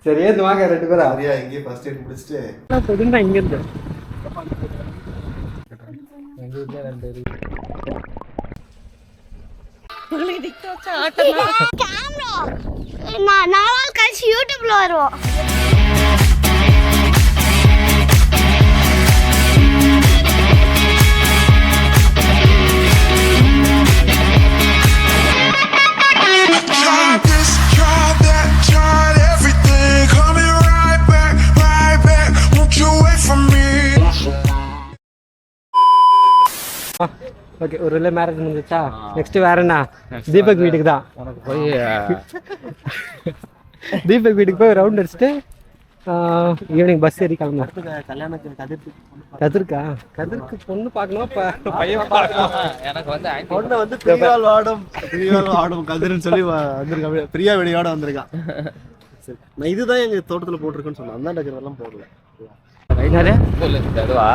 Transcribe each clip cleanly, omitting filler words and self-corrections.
சரி ஏந்து வாங்க 2 பேரும். சரியா இங்கே ஃபர்ஸ்ட் எய்ட் முடிச்சிட்டு புதுண்டா இங்க இருந்து நான் 4 நாள் கழிச்சு யூடியூப்ல வருவோம். ஓகே ஒரு வேளை மேரேஜ் முடிஞ்சிச்சா நெக்ஸ்ட் வேற என்ன தீபக் வீட்டுக்கு தான் உனக்கு போய் தீபக் வீட்டுக்கு போய் ரவுண்ட் அடிச்சுட்டு ஈவினிங் பஸ் ஏறி கிளம்புனேன். கல்யாணத்துக்கு கதிருக்கு பொண்ணு பார்க்கணும் பையன் பார்க்கணும். எனக்கு வந்து பொண்ணை வந்து பிரியால் ஆடும் கதிர்னு சொல்லி வந்திருக்கான். பிரியா வெடியோட வந்திருக்கான். சரி நான் இதுதான் எங்க தோட்டத்துல போட்டிருக்கேன்னு சொன்னேன். அந்த டெக்கரெல்லாம் போடல. அதுவா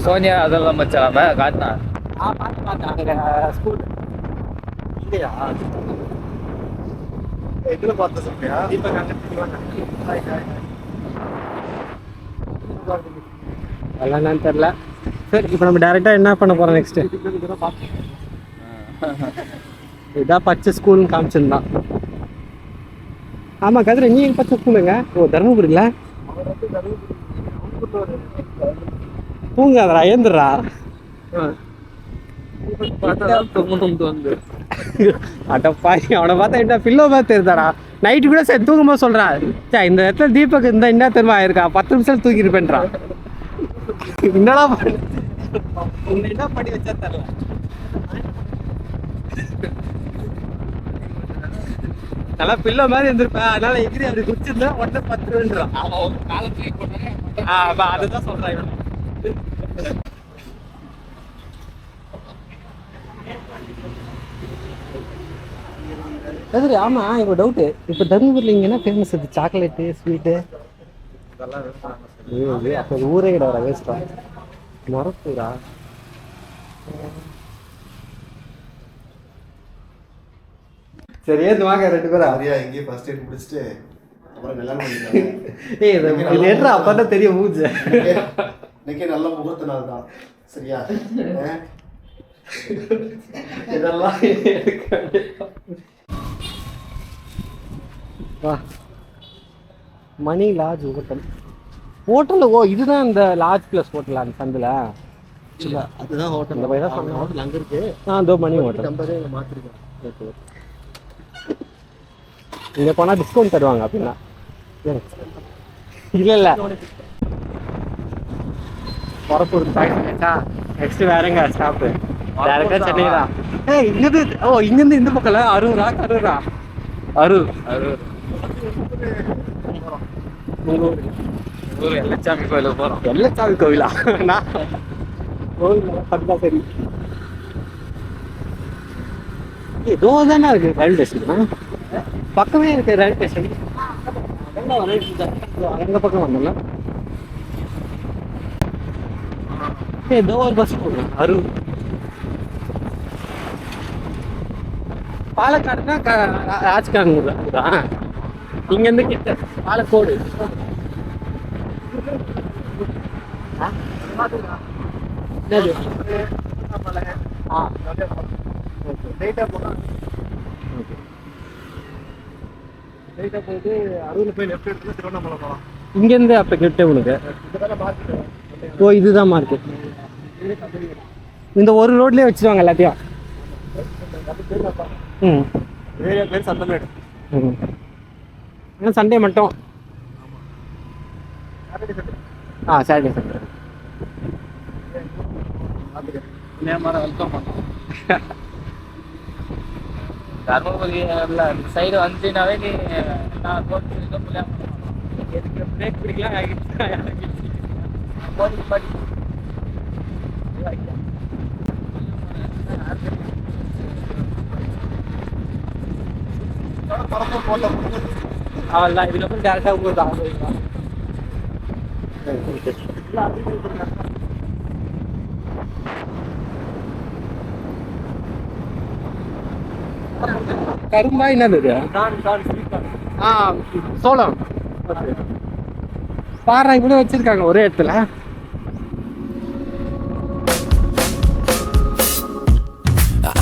சோனியா அதெல்லாம் வச்சாம காட்டினா ஸ்கூல் இல்லையா எதுல பார்த்த சொல்றியா? தீபக் அதெல்லாம் தெரியல. சரி இப்போ நம்ம டேரெக்டா என்ன பண்ண போறோம் நெக்ஸ்ட்? இதான் பச்சை ஸ்கூல்னு காமிச்சிருந்தான். ஆமா கதிர நீ எங்க பச்சை ஸ்கூலுங்க? ஓ தர்மபுரியில தூங்காதரா ஏந்துடுறா. அடப்பாய் அவனை பார்த்தா என்ன பில்லோ பார்த்து தெரியுதாடா. நைட்டு கூட சரி தூங்கும்போது சொல்றா சே இந்த இடத்துல தீபக் இந்த என்ன தெரியுமா ஆயிருக்கா 10 நிமிஷம் தூக்கிருப்பேன்றான். என்னடா என்ன பண்ணி வச்சா தெரியல. நல்லா பில்லோ மாதிரி இருந்திருப்பேன். அதனால எகிரி அப்படி குடிச்சிருந்தா உடனே 10 ரூபான்றான். அதுதான் சொல்றான். சரி ஆமா இப்போ டவுட்டு இப்போ தர்மபுரியில் இங்கே என்ன ஃபேமஸ் இது சாக்லேட்டு ஸ்வீட்டு அப்போ ஊரே கிடையாது வேஸ்டா மரத்தூரா? சரி ஏந்து வாங்க 2 பேரும். சரியா இங்கே ஃபர்ஸ்ட் எய்ட் முடிச்சிட்டு அப்புறம் கல்யாணம் பண்ணிருக்காங்க. ஏய் லேட்டரா அப்பதான் தெரியும் மூஞ்சு. இன்னைக்கே நல்ல முகூர்த்த நாள் தான். சரியா இதெல்லாம் வா மணி லாட்ஜ் ஹோட்டல். ஓ இதுதான் இந்த லாட்ஜ் பிளஸ் ஹோட்டலா அந்த சந்தில்? இல்ல அதுதான் ஹோட்டல். இந்த பையன் சொன்ன ஹோட்டல் அங்க இருக்கு. இதோ மணி ஹோட்டல் நம்பரே மாத்திருக்கேன். இங்கே போனால் டிஸ்கவுண்ட் தருவாங்க அப்படின்னா. இல்லை இல்லை பொறப்பூர் டாக்ஸிச்சா நெக்ஸ்ட் வேறங்க ஸ்டாப்பு டேரக்டாக சென்னை தான். இங்கேருந்து இங்கேருந்து இந்த பக்கம் அரூரா அரூர் வெள்ளச்சாமி கோயிலுக்கு போறோம். வெள்ளச்சாமி கோவிலா? நான் கோவில் பார்த்தா சரி. ஏதோ தானே இருக்கு ரயில்வே ஸ்டேஷன் பக்கமே இருக்கு. ரயில்வே ஸ்டேஷன் எங்க பக்கம் வந்தோம்ல ஏதோ ஒரு பஸ் போடுறோம். அரூர் பாலக்காடுனா ராஜ்கானூர் தான். இங்கேருந்து கிட்ட பாலக்கோடு. என்னது? போயிட்டு அரூர்ல போய் லெஃப்ட் எடுத்து திருவண்ணாமலை போகலாம். இங்கேருந்து அப்போ கிட்டே உனக்கு? ஓ இதுதான் மார்க்கெட். இந்த ஒரு ரோட்லேயே வச்சுருவாங்க எல்லாத்தையும். ம் ஏரியா பேர் சந்தமேடு. ஆனால் சண்டே மட்டும். சாட்டர்டே சண்டே தர்மபுரி சைடு வந்துச்சுனாவே நீ பிரேக் பிடிக்கலாம். அவள்தான் இதுக்கப்புறம் டேரக்டாக உங்களுக்கு தான். கரும்பா என்னது? ஆ சோளம் பாறை கூட வச்சிருக்காங்க ஒரே இடத்துல.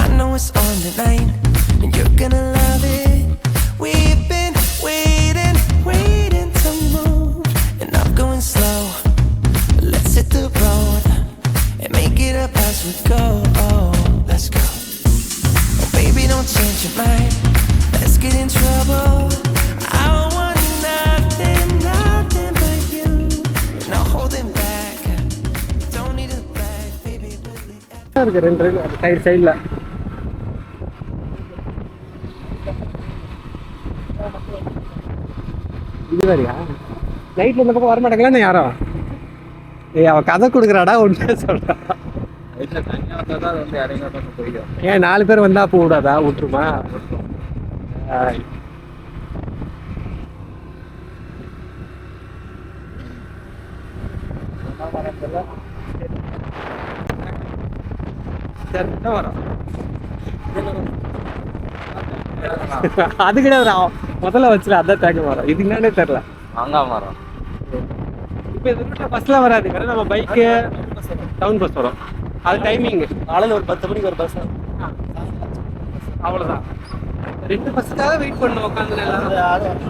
I know it's on tonight, and you're gonna love it. We've been waiting to move, and I'm going slow. Let's hit the road and make it up as we go. Oh, let's go. Oh, baby, don't change your mind. Let's get in trouble. I want nothing but you. No holding back. Don't need a bag, baby. இருக்கு 2 இருக்கு சைடுல. இது வேறையா நைட்ல இந்த பக்கம் வர மாட்டாங்களா யாரும்? ஏய் அவ கதை கொடுக்குறாடா ஒண்ணு சொல்றா. இல்ல தனியா வந்தா தான் வந்து இறங்கி வந்து போயிடும். ஏன் 4 பேர் வந்தா அப்போ விடாதா? விட்டுருமா? வரும் அது கிடையாது. முதல்ல வச்சுல அதான் தேங்க வரும். இது என்னன்னே தெரியல. மாங்காய் மரம். இப்போ இந்த ரூட்ல பஸ்லாம் வராது. வேற நம்ம பைக்கு டவுன் பஸ் வரும். அது டைமிங் காலையில் ஒரு 10 மணிக்கு ஒரு பஸ். அவ்வளோதான். 2 பஸ்ஸுக்காக வெயிட் பண்ணணும் உட்காந்து எல்லாரும்.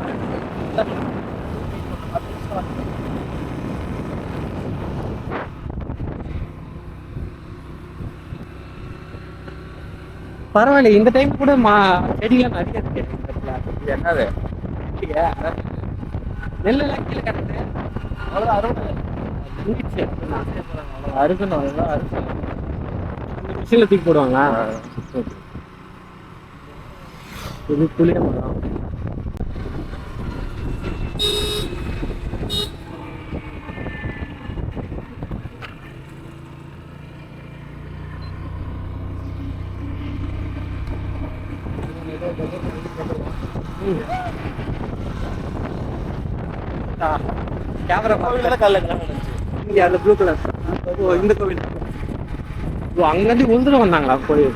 பரவாயில்ல. இந்த டைம் கூட செடிலாம் நிறைய இருக்கு. இது என்னது? நெல்லெல்லாம் கீழே கட்டுறது அறுக்கணும். அதெல்லாம் அறுக்கணும். மிஷினில் தூக்கி போடுவாங்க. இது புளிய மரம். கேமரா இங்கே அந்த ப்ளூ கலர். ஓ இந்த கோவில். ஓ அங்கேருந்து உழுதுட்டு வந்தாங்களா கோயில்?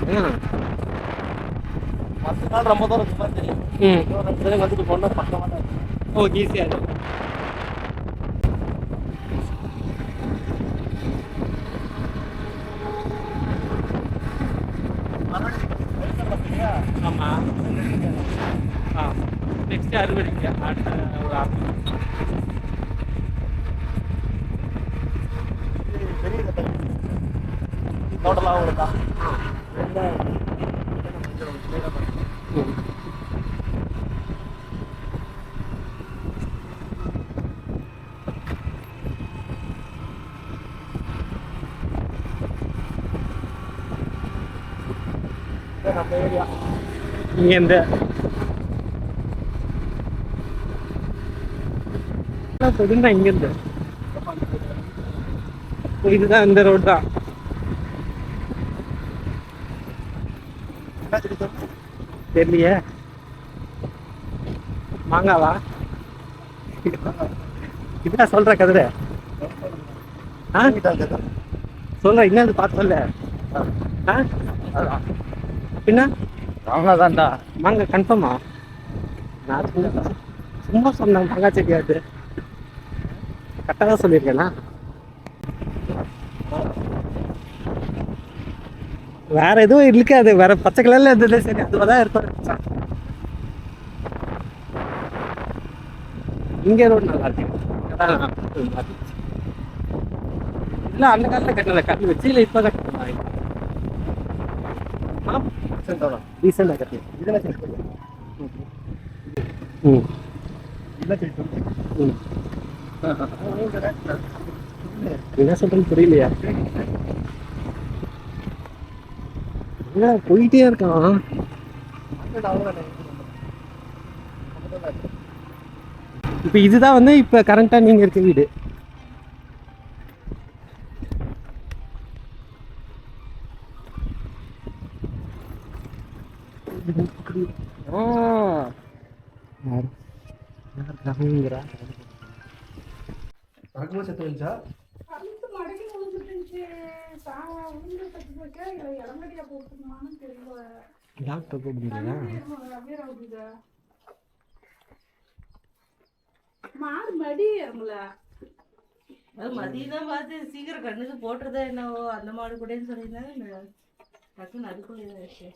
மற்ற நாள் ரொம்ப தூரம் சும்மா தெரியும். 2 தடவை வந்துட்டு போனால் பக்கமாக தான் இருக்கும். ஓ ஈஸியாக இருக்கும். ஆமாம். ஆ நெக்ஸ்ட் அறுவடைக்கு அடுத்த ஒரு பெரிய கதை டோட்டலாக உங்களுக்கு தான். நம்ம ஏரியா இங்கேருந்து சொல்லுங்க. இங்கேருந்து இதுதான் இந்த ரோடு தான். தெரியலையே. மாங்காவா? இதான் சொல்ற கதிர. சொல்ற என்ன பார்த்து சொல்ல. பின்ன மாங்காய் தான்டா. மாங்காய் கன்ஃபார்மா? நான் சும்மா சொன்னேன். மாங்காய் செடியாது கரெக்டாக தான் சொல்லியிருக்கேன்னா. வேற எதுவும் இருக்காது. வேற பச்சை கலர்ல இருந்தது. சரி அதுவாதான் இருக்கும். இங்கே ரோடு நல்லா இருக்கு. இல்ல அந்த காலத்துல கட்டினத கட்டி வச்சு இல்லை இப்ப கட்டினா ரீசெண்டா கட்டி இதெல்லாம் செக் பண்ணி இதெல்லாம் செக் பண்ணி என்ன சொல்றேன்னு புரியலையா? போயிட்டே இருக்கான். இப்ப இதுதான் வந்து இப்ப கரண்டா நீங்க இருக்க வீடு. பறக்கும்போது செத்து வந்துச்சா? டாக்டர் கூப்பிடுங்களா? மாடு மடி நம்மள அது மதியம் தான் பார்த்து சீக்கிரம் கண்ணுக்கு போட்டுறதா என்னவோ அந்த மாடு கூடன்னு சொல்லியிருந்தாங்க டக்குன்னு அதுக்குள்ளே இதாச்சு.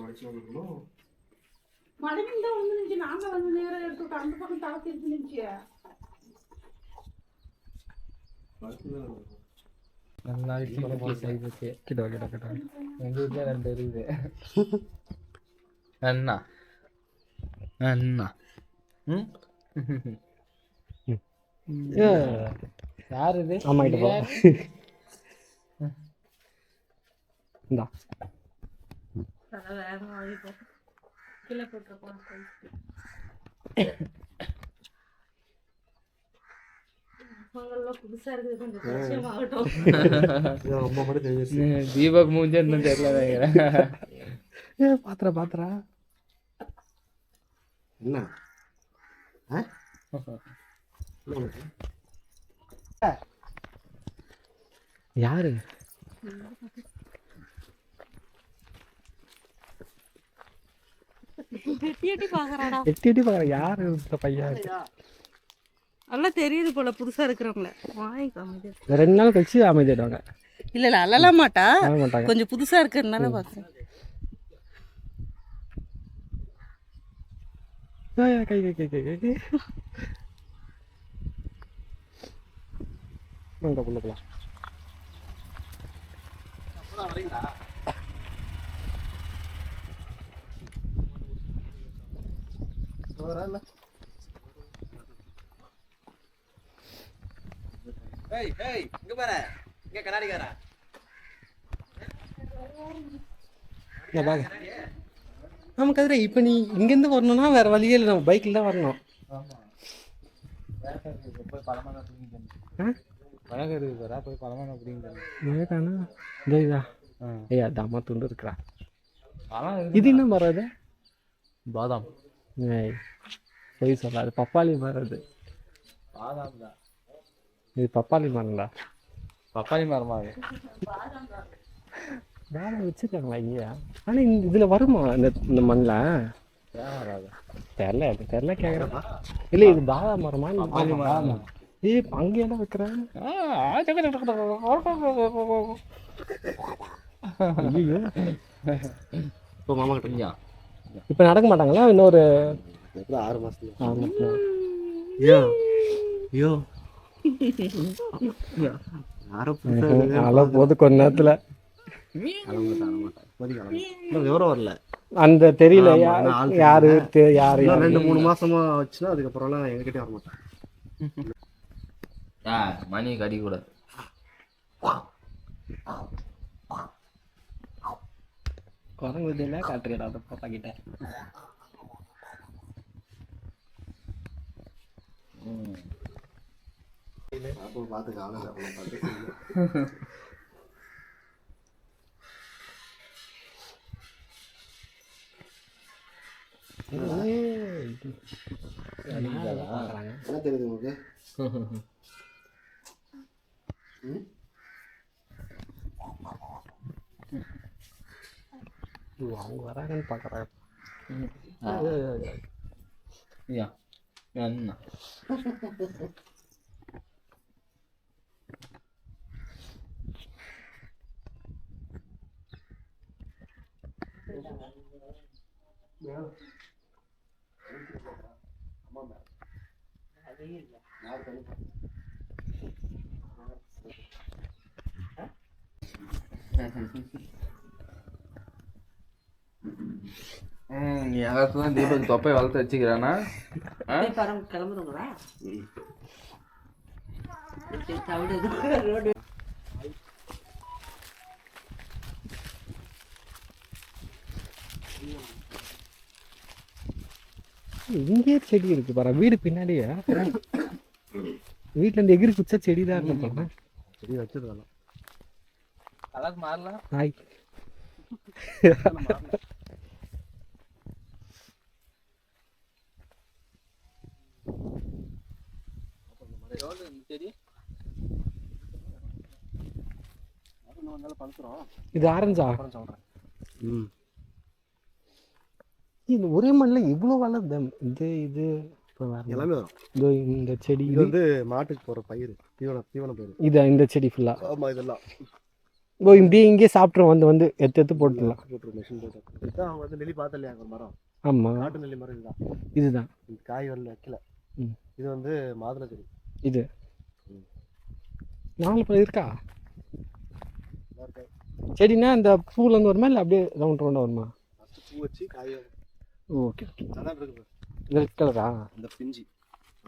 மடிச்சு வந்துக்கணும். மடங்கில் தான் வந்து நின்று நாங்க வந்து நேரம் எடுத்துட்டு அந்த பக்கம் தளர்த்தி இருக்கு நின்று நல்லா இருக்கு கிட்ட கிட்ட கிட்ட எங்க வீட்டுல 2 இருக்குது. அண்ணா அண்ணா யார் இது? ஆமா கிட்ட போ. இந்தா அதெல்லாம் வேகமாக வாங்கிப்போம் கீழே போட்டுருப்போம். பொங்கல்லாம் புதுசா இருக்குது கொஞ்சம் பரிச்சயம் ஆகட்டும். அம்மா மட்டும் தெரிஞ்சிருச்சு. தீபக் மூஞ்ச இன்னும் தெரியல. பாத்திரா என்ன யாரு? எட்டி எட்டி பாக்குறாடா. எட்டி எட்டி பாக்குற யாரு இந்த பையன்? எல்லாம் தெரியுது போல புதுசா இருக்கிறவங்கள வாங்கிக்காம 2 நாள் கழிச்சு அமைதிடுவாங்க. இல்ல இல்ல அழலாம் மாட்டா, வாங்க மாட்டாங்க. கொஞ்சம் புதுசா இருக்கிறதுனால பாக்குறேன். கை கை கை கை கை வாங்க உள்ள போலாம். இங்க பாரு, இங்க கண்ணாடிக்காரா. ஆமா கதிரை, இப்போ நீ இங்கேருந்து வரணும்னா வேற வழியே இல்லை, நம்ம பைக்கில் தான் வரணும். போய் பழமான பழக இருக்குறா, போய் பழமான பிடிங்க ஏதானா இதா ஏய் அது அம்மா துண்டு இருக்கிறா. பழம் இது என்ன மரம்? அது பாதாம். ஏய் போய் சொல்லாது, பப்பாளி மரம். அது பாதாம் தான். இது பப்பாளி மரம்டா. பப்பாளி மரமா? வேலை வச்சுருக்காங்களா ஐயா? ஆனால் இதில் வருமா இந்த மண்ணில்? வராது, தெரில கேட்குறப்பா. இல்லை இது பாதாம் மரமா? பப்பாளி மரம். ஏய் அங்கே என்ன வைக்கிறேன்? ஐயோ இப்போ மாமா கிட்ட இப்போ நடக்க மாட்டாங்களா? இன்னொரு 6 மாசத்துல. 6 மாதம். ஐயோ ஐயோ யாரோ அழ போது கொஞ்ச நேரத்தில் விவரம் வரல. அந்த தெரியல ஆமா, நான் ஆள் யாரு யாரு. 2-3 மாசமா வச்சுன்னா அதுக்கப்புறம்லாம் எங்ககிட்டே வர மாட்டேன். மணி கடி கூட குரங்கு விதையில காட்டுறா அந்த பாப்பா கிட்ட. அப்போ பார்த்துக்காங்க பார்த்து என்ன தெரியுது உங்களுக்கு? அவங்க வராங்கன்னு பார்க்குறாங்க. என்ன யாராச்சும் தீபக் தொப்பை வளர்த்து வச்சுக்கிறானா? கிளம்புறோங்களா? இங்கேயே செடி இருக்கு பாரு, வீடு பின்னாடியே. வீட்டுல இருந்து எகிரி குச்சா செடி தான் இருக்கு. செடி வச்சிருக்கலாம். கலர் மாறலாம். ஹாய் செடி இது ஆரஞ்சா? சொல்றேன். ம். இது ஒரே மண்ணில் இவ்வளோ வளருது. இது இப்போ எல்லாமே வரும். இதோ இந்த செடி இது வந்து மாட்டுக்கு போற பயிர், தீவன பயிர். இந்த செடி ஃபுல்லாக ஆமா, இதெல்லாம் இப்படியே இங்கே சாப்பிட்றோம். வந்து எடுத்து போட்டுடலாம். போட்டு மெஷின் போட்டு இதுதான் அவங்க வந்து நெல்லி பார்த்தலையா ஒரு மரம், ஆமாம், நாட்டு நெல்லி மரம். இதுதான் இது காய் வரல வைக்கல. ம். இது வந்து மாதுளை செடி. இது 4 பழம் இருக்கா செடினா? இந்த பூலேருந்து வருமா இல்லை அப்படியே ரவுண்டாக வருமா? பூ வச்சு காய். Okay okay. அதான் இருக்கு ரெட் கலரா? இந்த பிஞ்சி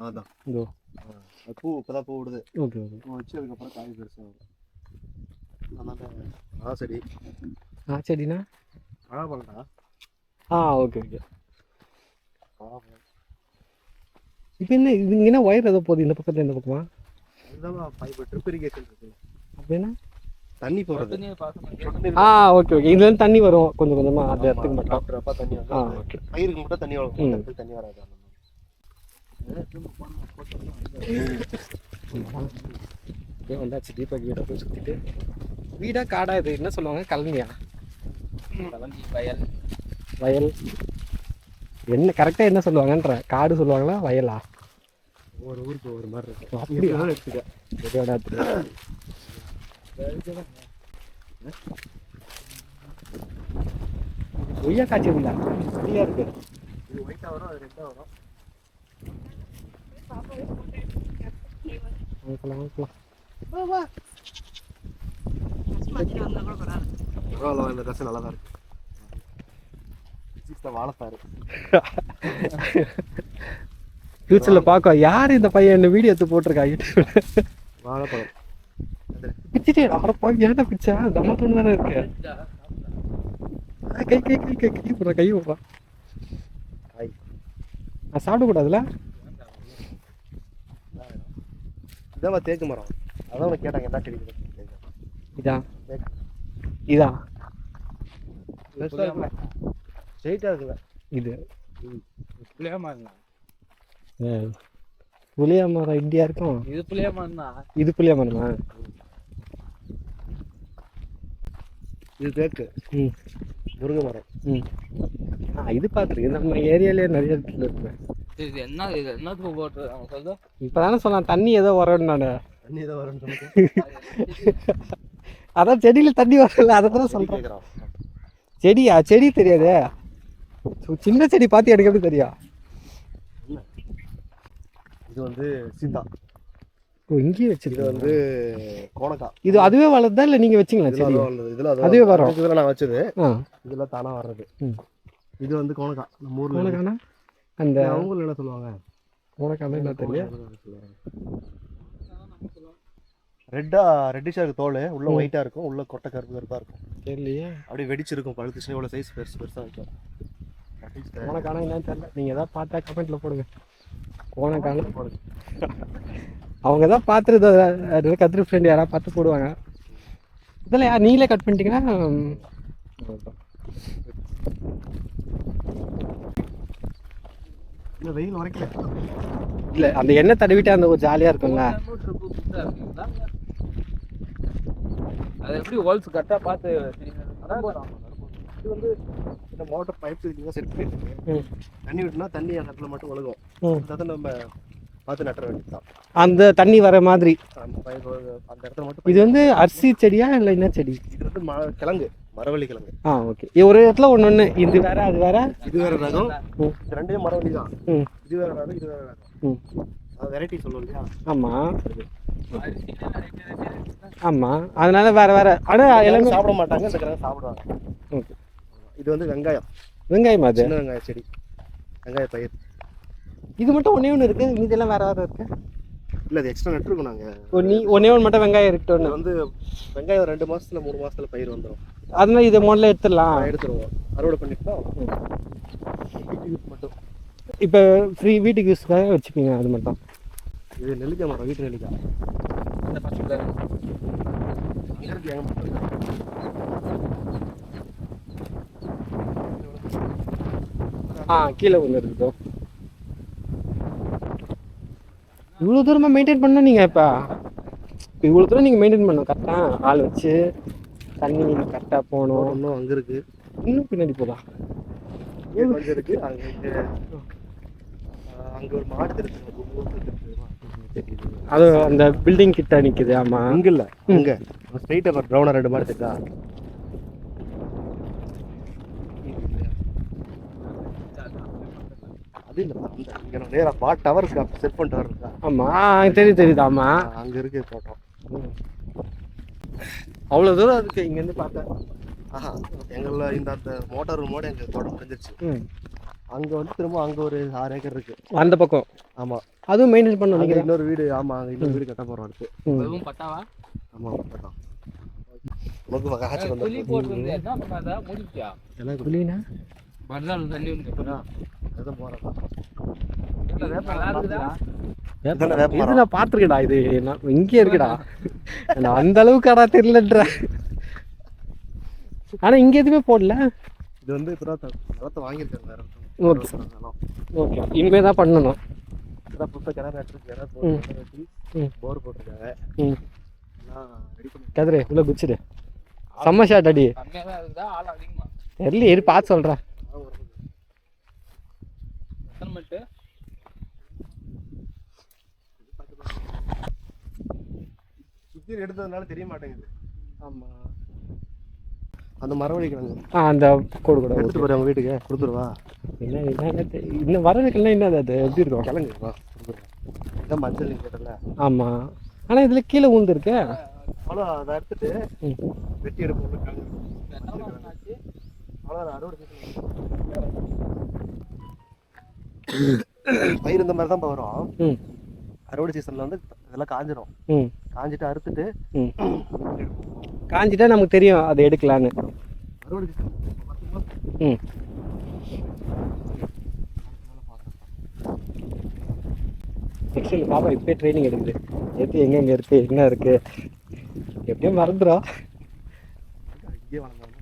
அதான் இதோ பூ இப்போதான் பூ விடுது. Okay okay. பூ வச்சு அதுக்கப்புறம் காய் பெருசாக வரும். செடி செடினா பழப்பழம்டா. Okay okay. இப்போ என்ன இது இங்கன்னா ஒயர் ஏதோ போகுது இந்த பக்கத்தில், இந்த பக்கமா? இதுதான் பைப் ட்ரிப் இரிகேஷன் இருக்கு. அப்படின்னா தண்ணி போகிறது. Okay okay. இதுலேருந்து தண்ணி வரும் கொஞ்சம் கொஞ்சமாக அந்த இடத்துக்கு மட்டும். அப்போ தண்ணி வந்து ஓகே. பயிருக்கு மட்டும் தண்ணி வரும், இடத்துக்கு தண்ணி வராது. வந்தாச்சு தீபக் வீடை போய் சுற்றிட்டு. வீடா காடா இது என்ன சொல்லுவாங்க? கலனியா? வயல் வயல் என்ன கரெக்டாக என்ன சொல்லுவாங்கன்ற? காடு சொல்லுவாங்களா வயலா? ஒவ்வொரு ஊருக்கு ஒவ்வொரு மாதிரி இருக்கும். அப்படியா? எடுத்துக்க கொய்யா காய்ச்சி இருந்தா சரியா இருக்கு. இது ஒயிட்டாக வரும், அது ரெட்டாக வரும். பரவாயில்ல, இந்த ட்ரெஸ் நல்லா தான் இருக்கு. வாழைத்தாரு ஃபியூச்சரில் பார்க்க யார் இந்த பையன் என்ன வீடியோ எடுத்து போட்டிருக்கா யூடியூப்ல? வாழைப்பழம் பிச்சுட்டே அடப்பா ஏன்டா பிச்சா? நம்ம தோணு தானே இருக்கு. கை கை கை கை கை போடுறா, கை போடுறா. நான் சாப்பிடக்கூடாதுல? இதான் தேக்கு மரம். அதான் உனக்கு கேட்டாங்க என்ன செடி. இதா இதா ஸ்ட்ரைட்டாக இருக்குல்ல இது? புளியா மரம். புளிய மரம் இப்படியா இருக்கும்? இது புளியா மரம் தான். இது புளிய மரமா? இது தேக்கு. ம். முருங்கை மரம். ம். இது பார்த்துருக்கு. நம்ம ஏரியாலே நிறைய இடத்துல இருக்கு. இது என்னத்துக்கு போட்டு அவங்க சொல்லுது? இப்போ தானே சொன்னான் தண்ணி ஏதோ வரணும். நான் தண்ணி ஏதோ வரும்னு சொல்லிட்டு அதான் செடியில் தண்ணி வரல, அதை தான் சொல்கிறேன். கேட்குறான். செடியா? செடி தெரியாதே. சின்ன செடி பார்த்து எனக்கு எப்படி தெரியும்? இது வந்து சீதா. இங்கேயே இது வச்சிருக்கு. வந்து கோணக்கா. இது அதுவே வளருதா இல்லை நீங்கள் வச்சிங்களா செடி? இதில் அதுவே வரும். இதில் நான் வச்சது. ஆ இதில் தானாக வர்றது. ம். இது வந்து கோணக்கா. நம்ம ஊரில் கோணக்கானா? அந்த அவங்க என்ன சொல்லுவாங்க? கோணக்கானா என்ன தெரியும்? ரெட்டிஷாக இருக்கு தோல், உள்ள ஒயிட்டாக இருக்கும், உள்ள கொட்டை கருப்பு கருப்பாக இருக்கும். தெரியலையே. அப்படியே வெடிச்சிருக்கும், பழுத்துச்சுன்னா இவ்வளோ சைஸ் பெருசு பெருசாக இருக்கும். கோணக்கானா என்னன்னு தெரியல. நீங்கள் எதாவது பார்த்தா கமெண்ட்டில் போடுங்க. கோணக்கானா போடுங்க. அவங்க தான் பார்த்துட்டு கத்திரி ஃப்ரெண்ட் யாராவது பார்த்து போடுவாங்க. இதில் யார் நீங்களே கட் பண்ணிட்டீங்கன்னா இல்லை வெயில் வரைக்கும் இல்லை அந்த எண்ணெய் தடவிட்டு அந்த ஒரு ஜாலியாக இருக்குங்க. அது எப்படி ஹோல்ஸ் கரெக்டாக பார்த்து இது வந்து இந்த மோட்டர் பைப் இதுக்கு செட் பண்ணிட்டு தண்ணி விட்டுனா தண்ணி அந்த இடத்துல மட்டும் ஒழுகும். அதை நம்ம பார்த்து நட்டுற வேண்டியதுதான். அந்த தண்ணி வர மாதிரி அந்த பைப் அந்த இடத்துல மட்டும். இது வந்து அரிசி செடியா இல்லை என்ன செடி? இது வந்து கிழங்கு, மரவள்ளி கிழங்கு. ஓகே. ஒரு இடத்துல ஒன்று இது வேற அது வேற. இது வேற ரகம். இது ரெண்டுமே மரவள்ளி தான். இது வேற ரகம், இது வேற ரகம். அது வெரைட்டி சொல்லுவோம் இல்லையா? ஆமாம் ஆமாம். அதனால வேற வேற. ஆனால் எல்லாமே சாப்பிட மாட்டாங்க, இந்த கிழங்கு சாப்பிடுவாங்க. ஓகே. இது வந்து வெங்காயம். வெங்காயம் அது சின்ன வெங்காய செடி, வெங்காய பயிர். இது மட்டும் ஒன்று இருக்குது, மீதெல்லாம் வேற வேற இருக்கு. இல்லை அது எக்ஸ்ட்ரா நட்டுருக்கோம் நாங்கள். ஒன்னே ஒன்று மட்டும் வெங்காயம் இருக்கட்டும். வந்து வெங்காயம் 2 மாதத்துல 3 மாதத்துல பயிர் வந்துடும். அதனால இதை முதல்ல எடுத்துடலாம். எடுத்துருவோம், அறுவடை பண்ணிட்டு மட்டும். இப்போ ஃப்ரீ வீட்டுக்கு யூஸ்க்காக வச்சுப்பீங்க அது மட்டும். இது நெல்லிக்காய் மரம், வீட்டு நெல்லிக்காய். கீழே ஒன்று இருக்குதோ. இவ்வளோ தூரமாக மெயின்டைன் பண்ணணும் நீங்கள். இப்போ இவ்வளோ தூரம் நீங்கள் மெயின்டைன் பண்ணணும் கரெக்டாக ஆள் வச்சு. தண்ணி கரெக்டாக போகணும். இன்னும் அங்கே இருக்கு, இன்னும் பின்னாடி போதா? இங்கே கொஞ்சம் இருக்கு. அங்கே ஒரு மாடு தெரியுது. அது அந்த பில்டிங் கிட்ட நிற்குது. ஆமாம், அங்கே இல்லை, இங்கே ஸ்ட்ரைட்டாக ப்ரௌனாக 2 மாடு தெரியுதா? அது இல்லை, இங்கே நேராக டவர் இருக்கா, செல்ஃபோன் டவர் இருக்கா? ஆமாம் தெரியுது. ஆமாம், அங்கே இருக்கு தோட்டம். அவ்வளோ தூரம் இருக்கு இங்கேருந்து பார்த்தேன். ஆஹா, எங்களில் இந்த அந்த மோட்டார் ரூமோட எங்கள் தோட்டம் முடிஞ்சிருச்சு. அங்கே வந்து திரும்ப அங்கே ஒரு 6 ஏக்கர் இருக்கு அந்த பக்கம். ஆமாம், அதுவும் மெயின்டைன் பண்ண அங்கே நினைக்கிறேன். இன்னொரு வீடு. ஆமாம், அங்கே இன்னொரு வீடு கட்ட போகிறோம் அடுத்து. அதுவும் பட்டாவா? ஆமாம், பட்டாதான். உனக்கு காய்ச்சல் புளி வந்து போட்டு வந்து என்ன பண்ணாத முடிச்சியா? எல்லாம் புலினா மறுநாள் தண்ணி வந்து எதுவும் போகிறதா நல்லா இருக்குதா? இது நான் பார்த்துருக்கேடா. இது இங்கே இருக்குடா. நான் அந்த அளவுக்கு தெரியலன்ற. ஆனால் இங்கே எதுவுமே போடல. இது வந்து இப்போ நிலத்தை வாங்கியிருக்காங்க வேறு. ஓகே ஓகே, இனிமேல் தான் பண்ணணும். இதான் புதுசாக கிணறு எடுத்துருக்கு, வெட்டி போர் போட்டிருக்காங்க. ரெடி பண்ணி கதிரே உள்ள குச்சிடு. செம்ம ஷாட் அடி. கம்மியாக தான் இருக்குதா? ஆள் அதிகமா? தெரியல, இரு பார்த்து சொல்கிறேன். எத்தனை மட்டு? சுற்றி எடுத்ததுனால தெரிய மாட்டேங்குது. ஆமாம், அந்த மரவள்ளி கிழங்கு அந்த கோடு கூட எடுத்துட்டு போகிறேன் அவங்க வீட்டுக்கு கொடுத்துருவா. என்ன இன்னும் வரதுக்குலாம் என்னது அது எப்படி இருக்கும்? கிழங்கு வா கொடுத்துருவேன். இதான் மஞ்சள் நீ கேட்டல. ஆமாம், ஆனால் இதில் கீழே ஊந்துருக்கு. அவ்வளோ அதை எடுத்துட்டு வெட்டி எடுப்போம். கிழங்கு அவ்வளோ அறுவடை பயிர் இந்த மாதிரி தான் வரும். அறுவடை சீசனில் வந்து இதெல்லாம் காஞ்சிரும். காஞ்சிட்டு அறுத்துட்டு காஞ்சிட்டா நமக்கு தெரியும் அதை எடுக்கலான்னு. அறுவடை சீசன் நெக்ஸ்ட் பாப்பா இப்போயே ட்ரைனிங் எடுக்குது. எடுத்து எங்கெங்கே இருக்குது, என்ன இருக்குது, எப்படியோ மறந்துடும். இங்கே வளர்ந்தாலும்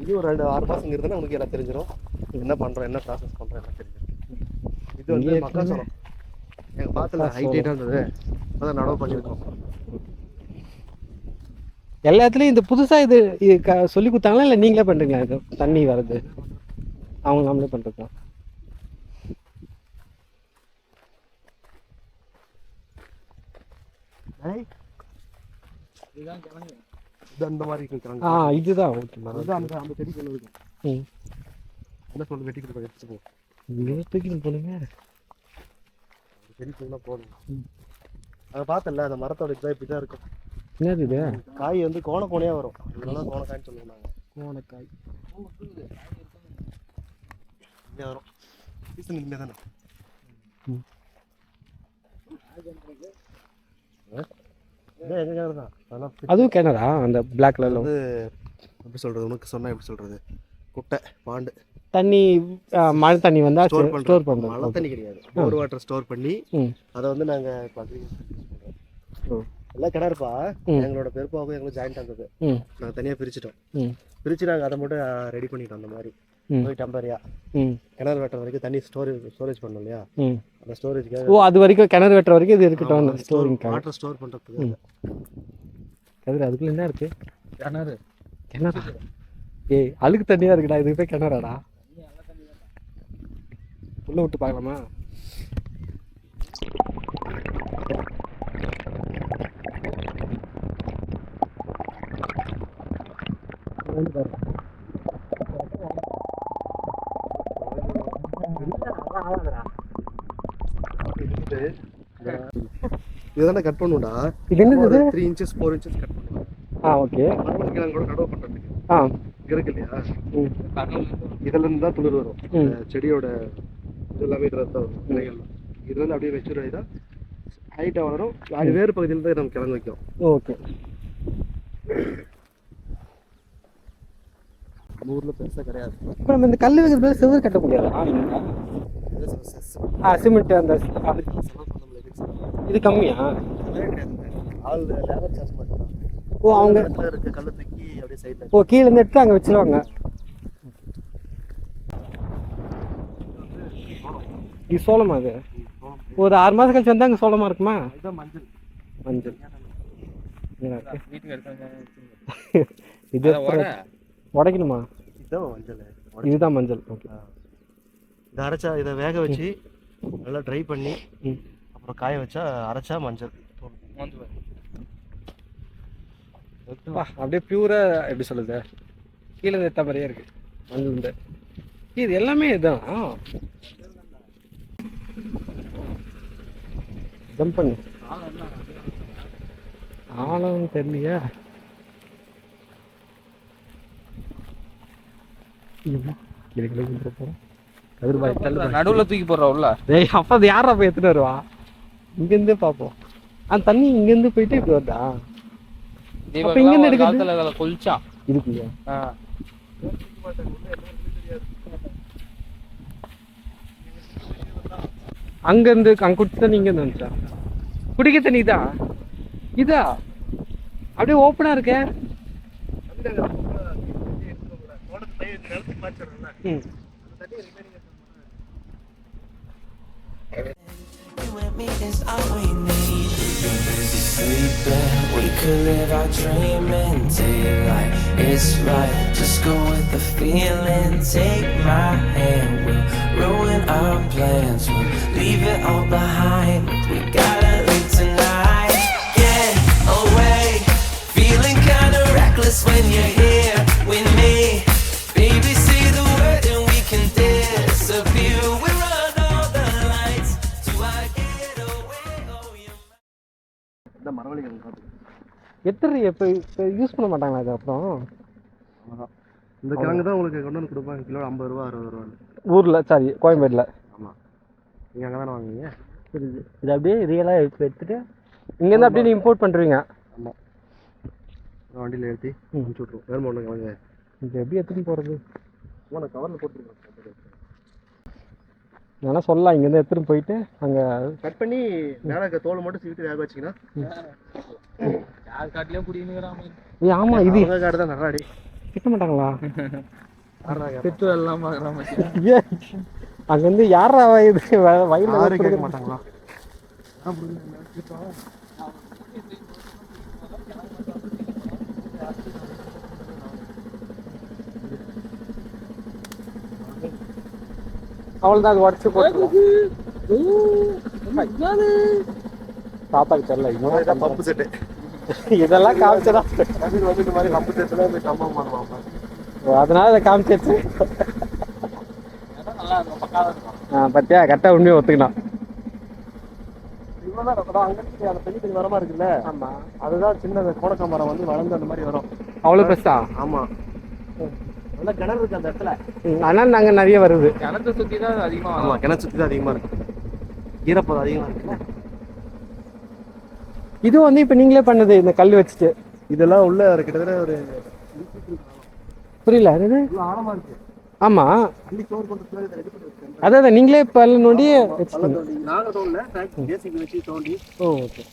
இனி ஒரு 2-6 மாதம் இங்கே இருந்தால் உனக்கு எல்லாம் தெரிஞ்சிடும். என்ன பண்ணுறோம், என்ன ப்ராசஸ் பண்ணுறோம் எல்லாம் தெரிஞ்சிடும். இது வந்து மக்காச்சோளம். எங்கள் பாத்தில் ஹைட்டாக இருந்தது, அதான் நடவு பண்ணியிருக்கோம். எல்லாத்துலேயும் இந்த புதுசாக இது சொல்லி கொடுத்தாங்களா இல்லை நீங்களே பண்ணுறீங்களா? இது தண்ணி வர்றது அவங்க நாமளே பண்ணுறது தான். இதுதான் கிழங்கு. இது அந்த மாதிரி இருக்கிறாங்க. இதுதான் ஓகே. அதுதான் அந்த செடி கொண்டு இருக்கும். என்ன சொல்லு, வெட்டி கொடுப்போம், எடுத்துட்டு போ. தூக்கிட்டு போனுங்க. செடி ஃபுல்லாக போதும். அதை பார்த்தல, அந்த மரத்தோட இதாக இப்படி தான் இருக்கும். என்னது இது? காய் வந்து கோணையாக வரும். இதெல்லாம் கோணைக்காய்ன்னு சொல்லுவோம் நாங்கள். கோணைக்காய் இங்கே வரும். சீசன் இனிமே தானே. எங்கள் கிணறு தான். அதெல்லாம் அதுவும் கிணறா? அந்த பிளாக் கலர்ல வந்து எப்படி சொல்கிறது, உனக்கு சொன்னால் எப்படி சொல்கிறது, குட்டை பாண்டு தண்ணி, மழை தண்ணி வந்தால் ஸ்டோர் பண்ணுறோம். மழை தண்ணி கிடையாது, போர் வாட்டர் ஸ்டோர் பண்ணி அதை வந்து நாங்கள் எல்லாம் கிணறுப்பா. எங்களோட பெருப்பாவுக்கும் எங்களுக்கு ஜாயிண்ட் இருந்தது. நாங்கள் தனியாக பிரிச்சுட்டோம். பிரித்து நாங்கள் அதை மட்டும் ரெடி பண்ணிட்டோம். அந்த மாதிரி போய் டெம்பரியா கிணறு வெட்டுற வரைக்கும் தண்ணி ஸ்டோரேஜ் பண்ணோம் இல்லையா, அந்த ஸ்டோரேஜ்க்காக. ஓ, அது வரைக்கும் கிணறு வெட்டுற வரைக்கும் இது இருக்கட்டும், ஸ்டோரிங் வாட்டர் ஸ்டோர் பண்ணுறதுக்கு. கதிர அதுக்குள்ள என்ன இருக்கு? கிணறு. கிணறா? ஏய், அழுக்கு தண்ணியாக இருக்குடா, இது போய் கிணறாடா? உள்ள விட்டு பார்க்கலாமா? இதுதானே கட் பண்ணுடா. இது என்னது? 3 inches 4 inches கட் பண்ணுவோம். ஓகே. மரவள்ளிக்கிழங்கு கூட நடவு பண்ணுறதுக்கு இருக்கு இல்லையா, இதுல இருந்து தான் துளிர் வரும். செடியோட இது எல்லாமே இதில் தான் வரும். இலைகள் இது வந்து அப்படியே மெச்சூர் ஆகிதான் ஹைட்டாக வளரும். அது வேறு பகுதியில் தான் நம்ம கிழங்கு வைக்கும். ஓகே. நம்ம ஊரில் பெருசாக கிடையாது. இப்போ நம்ம இந்த கல் வைக்கிற பேர் செவ்வறு கட்ட முடியாதா? சிமெண்ட் அந்த இது கம்மியா? ஆள் லேபர் சார்ஜ் மட்டும். ஓ, அவங்க இருக்க கல் தூக்கி அப்படியே சைடில். ஓ, கீழே இருந்து எடுத்து அங்கே வச்சிருவாங்க. இது சோளமா? அது ஒரு 6 மாதம் கழிச்சு வந்தால் அங்கே சோளமா இருக்குமா? இதுதான் மஞ்சள். மஞ்சள் வீட்டுக்கு எடுத்து இது உடைக்கணுமா? இதுதான் மஞ்சள். இதுதான் மஞ்சள். ஓகே. இதை அரைச்சா, இதை வேக வச்சு நல்லா ட்ரை பண்ணி அப்புறம் காய வச்சா அரைச்சா மஞ்சள். அப்படியே பியூரா எப்படி சொல்லுது, கீழே ஏற்ற மாதிரியே இருக்கு மஞ்சள் இந்த. இது எல்லாமே இதுதான். ஜம்ப் பண்ணு. ஆழம் தெரியலையா? நடுவுல தூக்கி போடுறா உள்ள. டேய் அப்ப அது யாரா போய் எடுத்துட்டு வருவா? இங்கிருந்து பாப்போம். அந்த தண்ணி இங்கிருந்து போயிட்டு இப்படி வருதா? அப்ப இங்க இருந்து எடுக்கிறது கொல்ச்சா இருக்குயா? அங்க இருந்து அங்க குடிச்ச தண்ணி இங்க இருந்து வந்துச்சா? குடிக்க தண்ணி தான் இதா? அப்படியே ஓப்பனா இருக்க. You and me is all we need. We've been busy sleeping. We could live our dream in daylight. It's right. Just go with the feeling. Take my hand. We'll ruin our plans. We'll leave it all behind. We gotta leave tonight. Get away. Feeling kinda reckless when you're here with me. Baby, say the word and we can disappear. We run all the lights. Do I get away? Oh, you. இந்த மரவள்ளிகள் காட்டு. எத்தனை இப்போ use பண்ண மாட்டாங்களா இது? அப்புறம் இந்த கிழங்கு தான் உங்களுக்கு கொண்டு வந்து கொடுப்பாங்க. கிலோ 50 ரூபா 60 ரூபா ஊர்ல, சாரி கோயம்பேடுல. ஆமாம், நீங்கள் அங்கே தானே வாங்குவீங்க? புரியுது. இது அப்படியே ரியலாக எடுத்துட்டு இங்கேருந்து அப்படியே இம்போர்ட் பண்ணுறீங்க? ஆமாம், வண்டியில் ஏற்றி அனுப்பிச்சி விட்ருவோம். வேறு ஒன்று கிழங்கு இது எப்படி எடுத்துன்னு போகிறது? நான் கவரில் போட்டுருக்கேன். வேணா சொல்லலாம், இங்கேருந்து எடுத்துகிட்டு போயிட்டு அங்கே கட் பண்ணி மேலே தோல் மட்டும் சீக்கிரம் வேக வச்சிங்கன்னா. யார் காட்டிலையும் குடிக்கிறாம. ஆமாம், இது உங்கள் காடு தான் நல்லாடி திட்ட மாட்டாங்களா? திட்டு எல்லாம் பார்க்குறாம. அங்கே வந்து யாரா இது வயலில் கேட்க மாட்டாங்களா? அவ்வளோதான், அது உடச்சி போட்டு பாப்பாக்கு தெரியல. இதுதான் பம்பு செட்டு. இதெல்லாம் காமிச்சதா வந்து இந்த மாதிரி பம்பு செட்டு தான் இந்த கம்பம் பண்ணுவாங்க. அதனால இதை காமிச்சிச்சு. பத்தியா கரெக்டாக உண்மையை ஒத்துக்கினான். இவ்வளோதான் அங்கே அந்த பெரிய பெரிய மரமாக இருக்குல்ல. ஆமாம், அதுதான் சின்ன கோணக்க மரம் வந்து வளர்ந்து அந்த மாதிரி வரும். அவ்வளோ பெருசா? ஆமாம், நல்லா கிணறு இருக்குது அந்த இடத்துல. அதனால நாங்கள் நிறைய வருது. கிணத்தை சுற்றி தான் அதிகமாக. ஆமாம், கிணறு சுற்றி தான் அதிகமாக இருக்கும். ஈரப்பதம் அதிகமாக இருக்குல்ல. இது வந்து இப்போ நீங்களே பண்ணது இந்த கல் வச்சுட்டு? இதெல்லாம் உள்ள கிட்டத்தட்ட ஒரு புரியல. அது ஆழமாக இருக்குது. ஆமாம், அள்ளி சோறு கொண்டு அதான் நீங்களே பல்ல நோண்டி வச்சுக்கோங்க. நாங்கள் தோண்டல, ஜேசிபி வச்சு தோண்டி. ஓ ஓகே.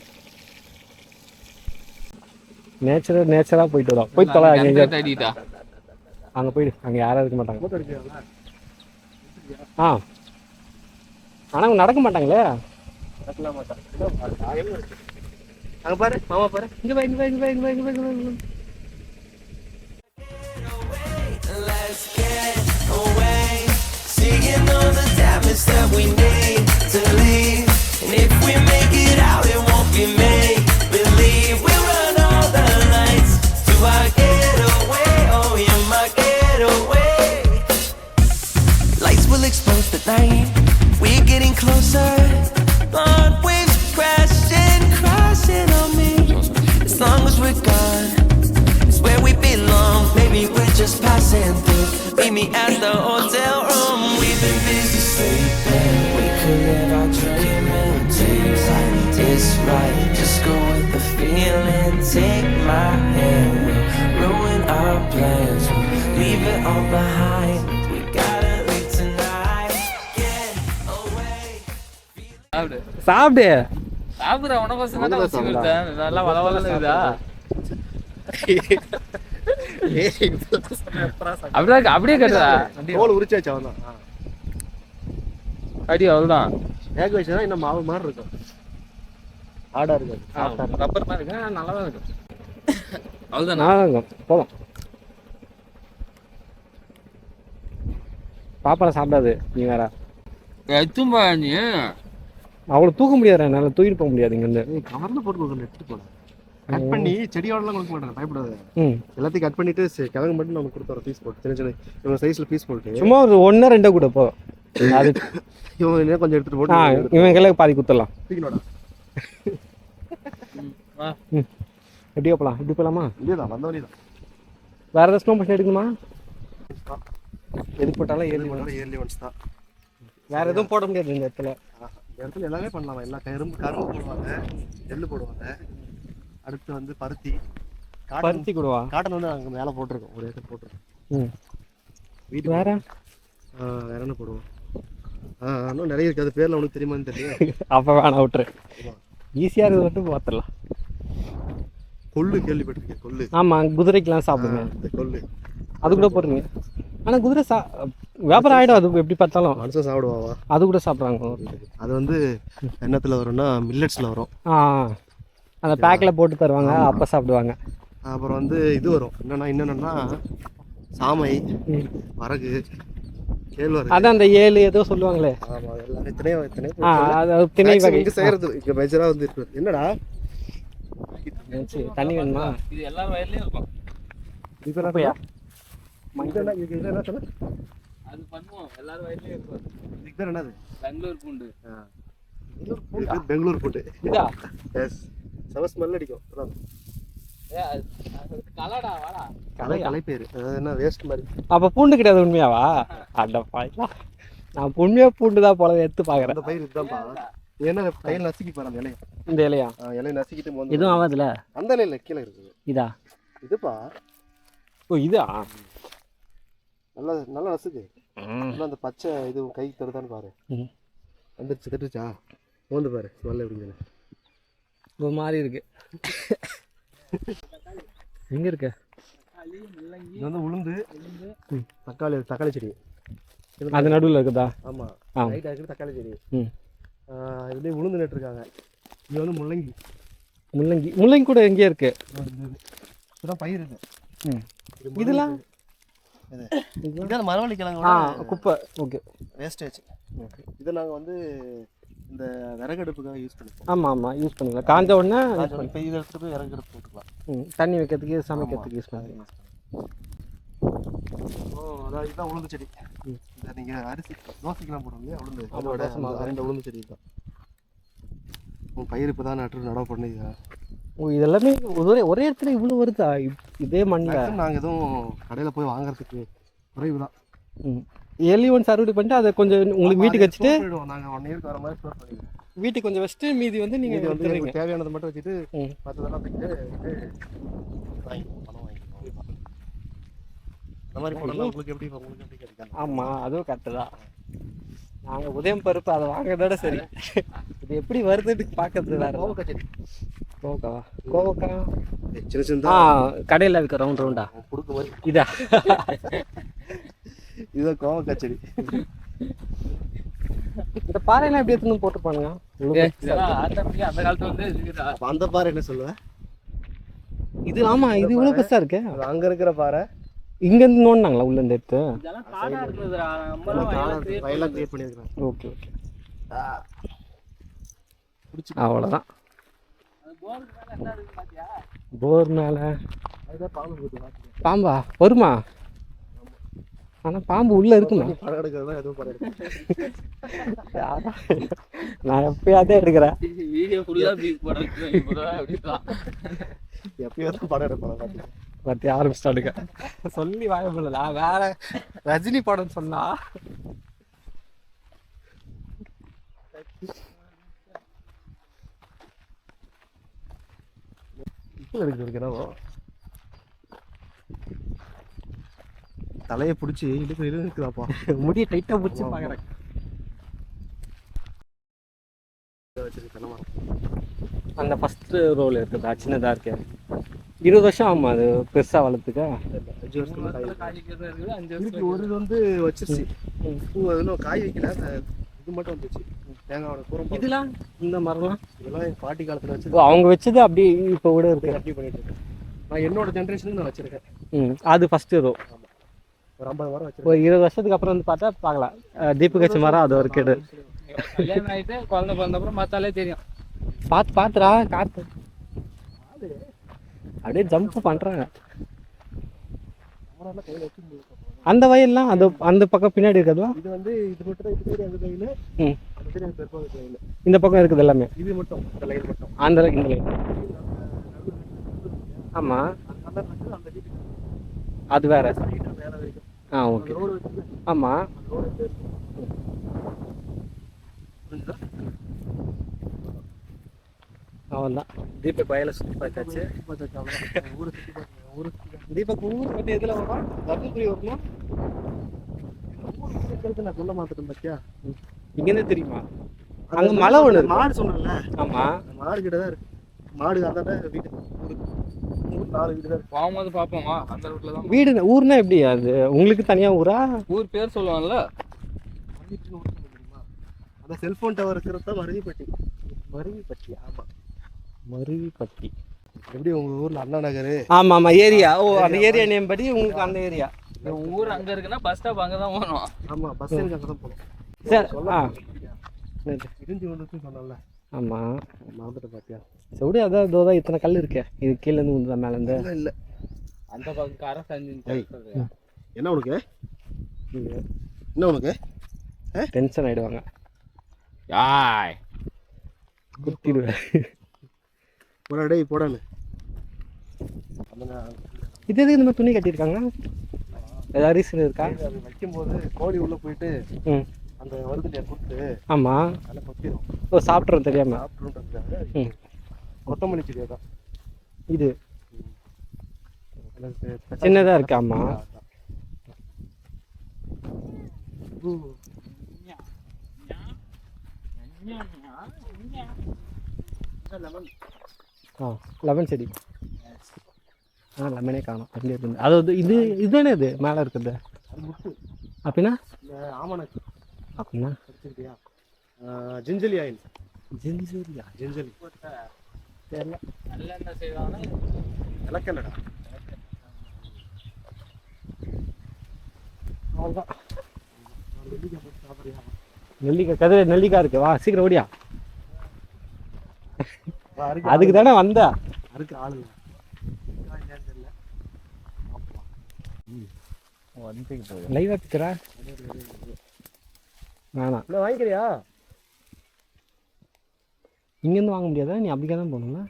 நேச்சராக போயிட்டு வரோம். போய் தொலை அங்கே அங்கே போயிடு. அங்கே யாரும் இருக்க மாட்டாங்க. ஆ, ஆனால் அவங்க நடக்க மாட்டாங்களே. நடக்கலாம் மாட்டாங்க. அங்கே பாரு, மாமா பாரு. இங்கே போய் இங்கே இங்கே இங்கே இங்கே இங்கே. Let's get away. Seeing all the damage that we need to leave. And if we make it out, it won't be made. Believe we run all the lights. Do I get away? Oh, you're my getaway. Lights will expose the night. We're getting closer. Blood waves crashing, crashing on me. As long as we're gone, it's where we belong. Maybe we're just passing through. Meet me at the hotel room. We've been busy sleeping. We could live our dream in daylight. It's right. Just go with the feeling. Take my hand. We'll ruin our plans. We'll leave it all behind. We gotta leave tonight. Get away. சாப்பிடு. சாப்பிட்ற உனக்கு நல்லா வளவலா. அப்படியே கட்டுறா. தோல் உரிச்சாச்சு அவன் தான். அடி அவ்வளோதான். வேக வச்சுதான் இன்னும் மாவு மாதிரி இருக்கும். ஆடா இருக்காது. ரப்பர் மாதிரி இருக்கு, நல்லா தான் இருக்கும். அவ்வளோதான். போதும். பாப்பாலாம் சாப்பிடாது நீ வேற. எத்தும்பா நீ அவ்வளோ தூக்க முடியாது, என்னால் தூக்கிட்டு போக முடியாது இங்கேருந்து. கவர்ல போட்டு கொடுக்கணும், எடுத்துட்டு போல கட் பண்ணி செடியோடலாம் கொடுக்க மாட்டேன், பயப்படாது. ம் எல்லாத்தையும் கட் பண்ணிட்டு கிழங்கு மட்டும் நம்ம கொடுத்துறோம், பீஸ் போட்டு சின்ன சின்ன இவங்க சைஸ்ல பீஸ் போட்டு. சும்மா ஒரு 1-2 கூட போ. அது இவங்க இன்னும் கொஞ்சம் எடுத்துட்டு ஆ போட்டு இவன் கையில் பாதி குத்தலாம். தூக்கினோடா. எப்படியோ போகலாம், இப்படி போகலாமா? இல்லையதான் வந்த வழிதான். வேறு ஏதாவது ஸ்னோ மோஷன் எடுக்கணுமா? எது போட்டாலும் ஏறி இயர்லி ஒன்ஸ் தான். வேறு எதுவும் போட முடியாது இந்த இடத்துல. இந்த இடத்துல எல்லாமே பண்ணலாம். எல்லாம் கரும்பு போடுவாங்க, எள்ளு போடுவாங்க. அடுத்து வந்து பருத்தி கொடுவா. காட்டன் வந்து அங்கே மேலே போட்டிருக்கோம், ஒரு ஏக்கர் போட்டிருக்கோம். ம் வீட்டு வேற வேற என்ன போடுவோம்? இன்னும் நிறைய இருக்குது, அது பேரில் உனக்கு தெரியுமான்னு தெரியல. அப்போ வேணாம் விட்டுரு, ஈஸியாக இருக்கிறது மட்டும் பார்த்துடலாம். கொள்ளு கேள்விப்பட்டிருக்கேன், கொள்ளு. ஆமாம், குதிரைக்கெலாம் சாப்பிடுங்க. இந்த கொள்ளு அது கூட போடுறீங்க. ஆனால் குதிரை வியாபாரம் ஆகிடும், அது எப்படி பார்த்தாலும். மனுஷன் சாப்பிடுவாவா? அது கூட சாப்பிட்றாங்க. அது வந்து எண்ணத்தில் வரும்னா மில்லட்ஸில் வரும். அந்த பேக்கில் போட்டு தருவாங்க, அப்போ சாப்பிடுவாங்க. அப்புறம் வந்து இது வரும், என்னென்னா சாமை, வரகு, கேழ்வரகு. அதான் அந்த 7 ஏதோ சொல்லுவாங்களே. ஆமாம், எல்லாமே திணை அது திணை வகை. இங்கே செய்கிறது இங்கே மெஜராக வந்து இருக்குது. என்னடா தண்ணி வேணுமா? இது எல்லா வயல்லையும் இருக்கும். இது என்ன சொன்ன? அது பண்ணுவோம், எல்லாரும் வயல்லையும் இருக்கும். இதுக்கு பேர் என்னது? பெங்களூர் பூண்டு. பெங்களூர் பூண்டு. இதா? எஸ், செவ ஸ்மெல் அடிக்கும். கலடா வாடா. கலை பேர், அதாவது என்ன வேஸ்ட் மாதிரி. அப்போ பூண்டு கிடையாது உண்மையாவா? அட பாய்லாம், நான் உண்மையாக பூண்டு தான் போல எடுத்து பார்க்குறேன். அந்த பயிர் இதுதான்ப்பா. ஏன்னா கையில் நசுக்கி பாரு அந்த இலையை. இந்த இலையா? இலையை நசுக்கிட்டு எதுவும் ஆகாதுல? அந்த இலையில கீழே இருக்குது. இதா? இதுப்பா. ஓ இதா? நல்லா நசுக்கு. அந்த பச்சை இது கை தருதான்னு பாரு. வந்துருச்சு, தட்டுச்சா? மோந்து பாரு ஸ்மெல் எப்படிங்க. ஒரு மாதிரி இருக்கு. எங்க இருக்கு? இது வந்து உளுந்து, தக்காளி செடி. அது நடுவில் இருக்குதா? ஆமாம், ஆ ரைட் ஆகிட்டு தக்காளி செடி. ம் இதுலேயே உளுந்து நட்டுருக்காங்க. இது வந்து முள்ளங்கி கூட எங்கேயே இருக்கு. இதுதான் பயிர் இது. ம் இதெல்லாம் இதுதான் மரவள்ளி கிழங்கு குப்பை. Okay, wastage. இதை நாங்கள் வந்து இந்த விறகடுப்புக்காக யூஸ் பண்ணிப்போம். ஆமாம் யூஸ் பண்ணிக்கலாம். காஞ்ச உடனே இப்போ இதை எடுத்துகிட்டு போய் விறகடுப்பு போட்டுக்கலாம். தண்ணி வைக்கிறதுக்கு சமைக்கிறதுக்கு யூஸ் பண்ணிக்கலாம். அதான் இதுதான் உளுந்து செடி. இதை நீங்கள் அரிசி தோசைக்கெல்லாம் போடுவோம் இல்லையா, உளுந்து. இந்த உளுந்து செடி தான் பயிர் இப்போ தான் நடவு பண்ணிங்க. ஓ இதெல்லாமே ஒரே இடத்துல இவ்வளோ வருதா? இதே மண்ணில் நாங்கள் எதுவும் கடையில் போய் வாங்குறதுக்கு குறைவு தான். ஏர்லி ஒன்ஸ் அறுவடை பண்ணிட்டு அதை கொஞ்சம் உங்களுக்கு வீட்டுக்கு வச்சுட்டு நாங்கள் 1 இயருக்கு வர மாதிரி ஸ்டோர் பண்ணிடுவோம். வீட்டுக்கு கொஞ்சம் வச்சுட்டு மீதி வந்து நீங்கள் வந்து தேவையானதை மட்டும் வச்சுட்டு மற்றதெல்லாம் போயிட்டு பணம் வாங்கிக்குவோம். இந்த மாதிரி போடலாம். உங்களுக்கு எப்படி கிடைக்காது? ஆமாம், அதுவும் கரெக்டு தான். நாங்கள் உதயம் பருப்பு அதை வாங்குறதோட சரி. இது எப்படி வருதுன்னு பார்க்கறது வேறு. கோவக்காய் செடி. கோவக்காய் சின்ன சின்ன கடையில் இருக்க ரவுண்டா கொடுக்க மாதிரி. இதா? இதுதான் கோவக்காய் செடி. இந்த பாறையெல்லாம் எப்படி எடுத்துன்னு போட்டுருப்பானுங்க? அந்த காலத்துல வந்து அந்த பாறை என்ன சொல்லுவேன்? இது ஆமாம், இது இவ்வளோ பெருசாக இருக்கு. அங்கே இருக்கிற பாறை இங்கேருந்து நோண்டாங்களா உள்ள இந்த எடுத்து? வயலாம் கிரியேட் பண்ணியிருக்கிறேன். ஓகே அவ்வளோதான். போர் மேலே பாம்பா வருமா? ஆனால் பாம்பு உள்ளே இருக்குமா? படம் எடுக்கிறதா எதுவும் படம் எடுக்க. நான் எப்பயாதே எடுக்கிறேன். வீடியோ ஃபுல்லாக எப்பயாவது படம் எடுப்பேன். பற்றி ஆரம்பிச்சிட்டானுங்க சொல்லி வாய முடியல. வேற ரஜினி படம் சொன்னா தலையை பிடிச்சி இடுப்பு இருக்குதாப்பா. முடிய டைட்டாக பிடிச்சி பார்க்குறேன். அந்த ஃபஸ்ட்டு ரோல் இருக்குதா? சின்னதாக இருக்கு. 20 வருஷம் ஆகும் அது பெருசாக வளர்த்துக்க. 5 வருஷம் ஒரு இது வந்து வச்சிருச்சு பூ. இன்னும் காய் வைக்கல, இது மட்டும் வந்துச்சு. தேங்காயோட கூரம். இதெல்லாம் இந்த மரம்லாம் இதெல்லாம் எங்கள் பாட்டி காலத்தில் வச்சு அவங்க வச்சது அப்படி இப்போ கூட இருக்கு. அப்படி பண்ணிட்டு இருக்கேன். நான் என்னோட ஜென்ரேஷனுக்கு நான் வச்சிருக்கேன். அது ஃபர்ஸ்ட் ஏதோ ஒரு 50 மரம் வச்சிருக்கேன். ஒரு 20 வருஷத்துக்கு அப்புறம் வந்து பார்த்தா பார்க்கலாம். தீபக் வச்ச மரம் அது ஒரு கேடு. கல்யாணம் ஆயிட்டு குழந்தை பிறந்தப்பறம் பார்த்தாலே தெரியும். பாத்துரா காத்து அப்படியே ஜம்ப் பண்றாங்க. அந்த வயல்லாம் அது அந்த பக்கம் பின்னாடி இருக்கிறதா? இது வந்து இது மட்டும் தான். இது சைடு அந்த கையில, அந்த சைடு அந்த பெருப்பாக கையில. இந்த பக்கம் இருக்குது எல்லாமே. இது மட்டும் இந்த லைன் மட்டும். அந்த இந்த லைன். ஆமா அந்த கலர் அந்த வீட்டுக்கு அது வேற. வேற வரைக்கும். ஓகே. ரோடு வச்சு ஆமா ரோடு அவன் தான் தீபக் வயலை சுற்றி பார்த்தாச்சு. தீபக் ஊர் பற்றி எதில் வரும்? தர்மபுரி வருமா? நான் சொல்ல மாட்டேன் பாத்தியா? இங்கேருந்து தெரியுமா? அங்கே மலை ஒன்று இருக்கு. மாடு சொன்னல. ஆமா மாடு கிட்ட தான் இருக்கு. மாடு அதான் வீட்டு ஊர் 4 வீடு தான் இருக்கு. போகும்போது பார்ப்போம். அந்த ரூட்ல தான். வீடு ஊர்னா எப்படி? அது உங்களுக்கு தனியாக ஊரா? ஊர் பேர் சொல்லுவாங்கல்ல. அந்த செல்போன் டவர் இருக்கிறது தான் மருவிப்பட்டி. மருவிப்பட்டி. ஆமா மருவிப்பட்டி. எப்படி உங்க ஊர்ல அண்ணா நகர்? ஆமா ஆமா ஏரியா. அந்த ஏரியா நேம் படி உங்களுக்கு அந்த ஏரியா. ஊர் அங்க இருக்குன்னா பஸ் ஸ்டாப் அங்கே தான் போகணும். ஆமா பஸ் ஏறி அங்கே தான் போகணும். சரி இடிஞ்சு ஒன்று சொன்னல. ஆமா மறந்துட்டு பாத்தியா? சவுடி அதான் இதோதான் இத்தனை கல் இருக்கே. இது கீழே இருந்து வந்து மேலேருந்து இல்ல அந்த பக்கம் கார செஞ்சு. என்ன உனக்கு? என்ன உனக்கு? டென்ஷன் ஆயிடுவாங்க. யாய் குத்திடுவேன். போடா டேய் போடான்னு. இது எதுக்கு இந்த மாதிரி துணி கட்டியிருக்காங்க? ஏதாவது ரீசன் இருக்கா? அது வைக்கும்போது கோழி உள்ள போயிட்டு அந்த வருதுலையா கொடுத்து. ஆமா அதில் கொத்திடும். சாப்பிட்றோம் தெரியாம. சாப்பிட்றோன்றதுக்காக கொத்தமல்லி செடி தான் இது சின்னதா இருக்கு. ஆமா லெமன் செடி. லெமனே காணும். அங்கே இருக்குது. அதாவது இது இதுதானே இது மேலே இருக்குது அப்படின்னா? ஆமாண்ணா அப்படின்னா படிச்சிருக்கியா? Gingelly oil. ஜிஞ்சரியா? ஜிஞ்சலி தெரியல. நல்ல என்ன செய்வாங்கன்னா இலக்கல்லடா. அவ்வளோதான். நெல்லிக்காய் கதிரை நெல்லிக்காய் இருக்கு. வா சீக்கிரம் ஓடியா. அதுக்கு தானே வந்தா. அதுக்கு ஆளுங்க லைவ் ஆக்குறா. வேணாம் இல்லை வாங்கிக்கிறியா? இங்கேருந்து வாங்க முடியாதா? நீ அப்படிக்கா தான் போகணும்ல.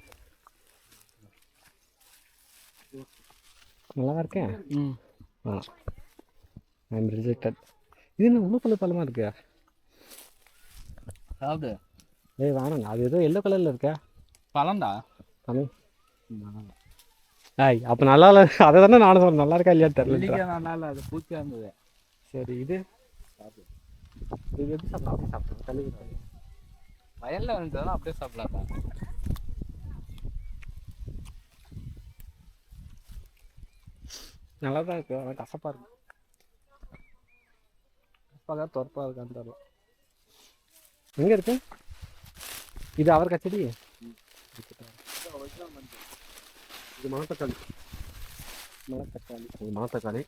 நல்லா இருக்கேன். வேணாம் ஐ எம் ரிஜெக்டட். இது என்ன உள்ள பல பழமாக இருக்கு? சாப்பிடு. ஏய் வேணாங்க. அது ஏதோ எல்லோ கலரில் இருக்கா பழம்டா. தமிழ் ஆய் அப்போ நல்லா இல்லை. அதை தானே நானும் சொல்கிறேன். நல்லா இருக்கா இல்லையா தெரியல. நல்லா அது பூச்சியாக இருந்தது. சரி இது இது எப்படி சாப்பிடலாம்? அப்படியே சாப்பிடுவோம். தள்ளி வயலில் வந்துட்டதுனா அப்படியே சாப்பிடலாம். நல்லா தான் இருக்கு. ஆனால் கசப்பாக இருக்கு. கசப்பாக துறப்பாக இருக்கான்னு தெரியல. எங்கே இருக்கு இது? அவர் கச்சடி. இது மணத்தக்காளி. மணத்தக்காளி. இது மணத்தக்காளி.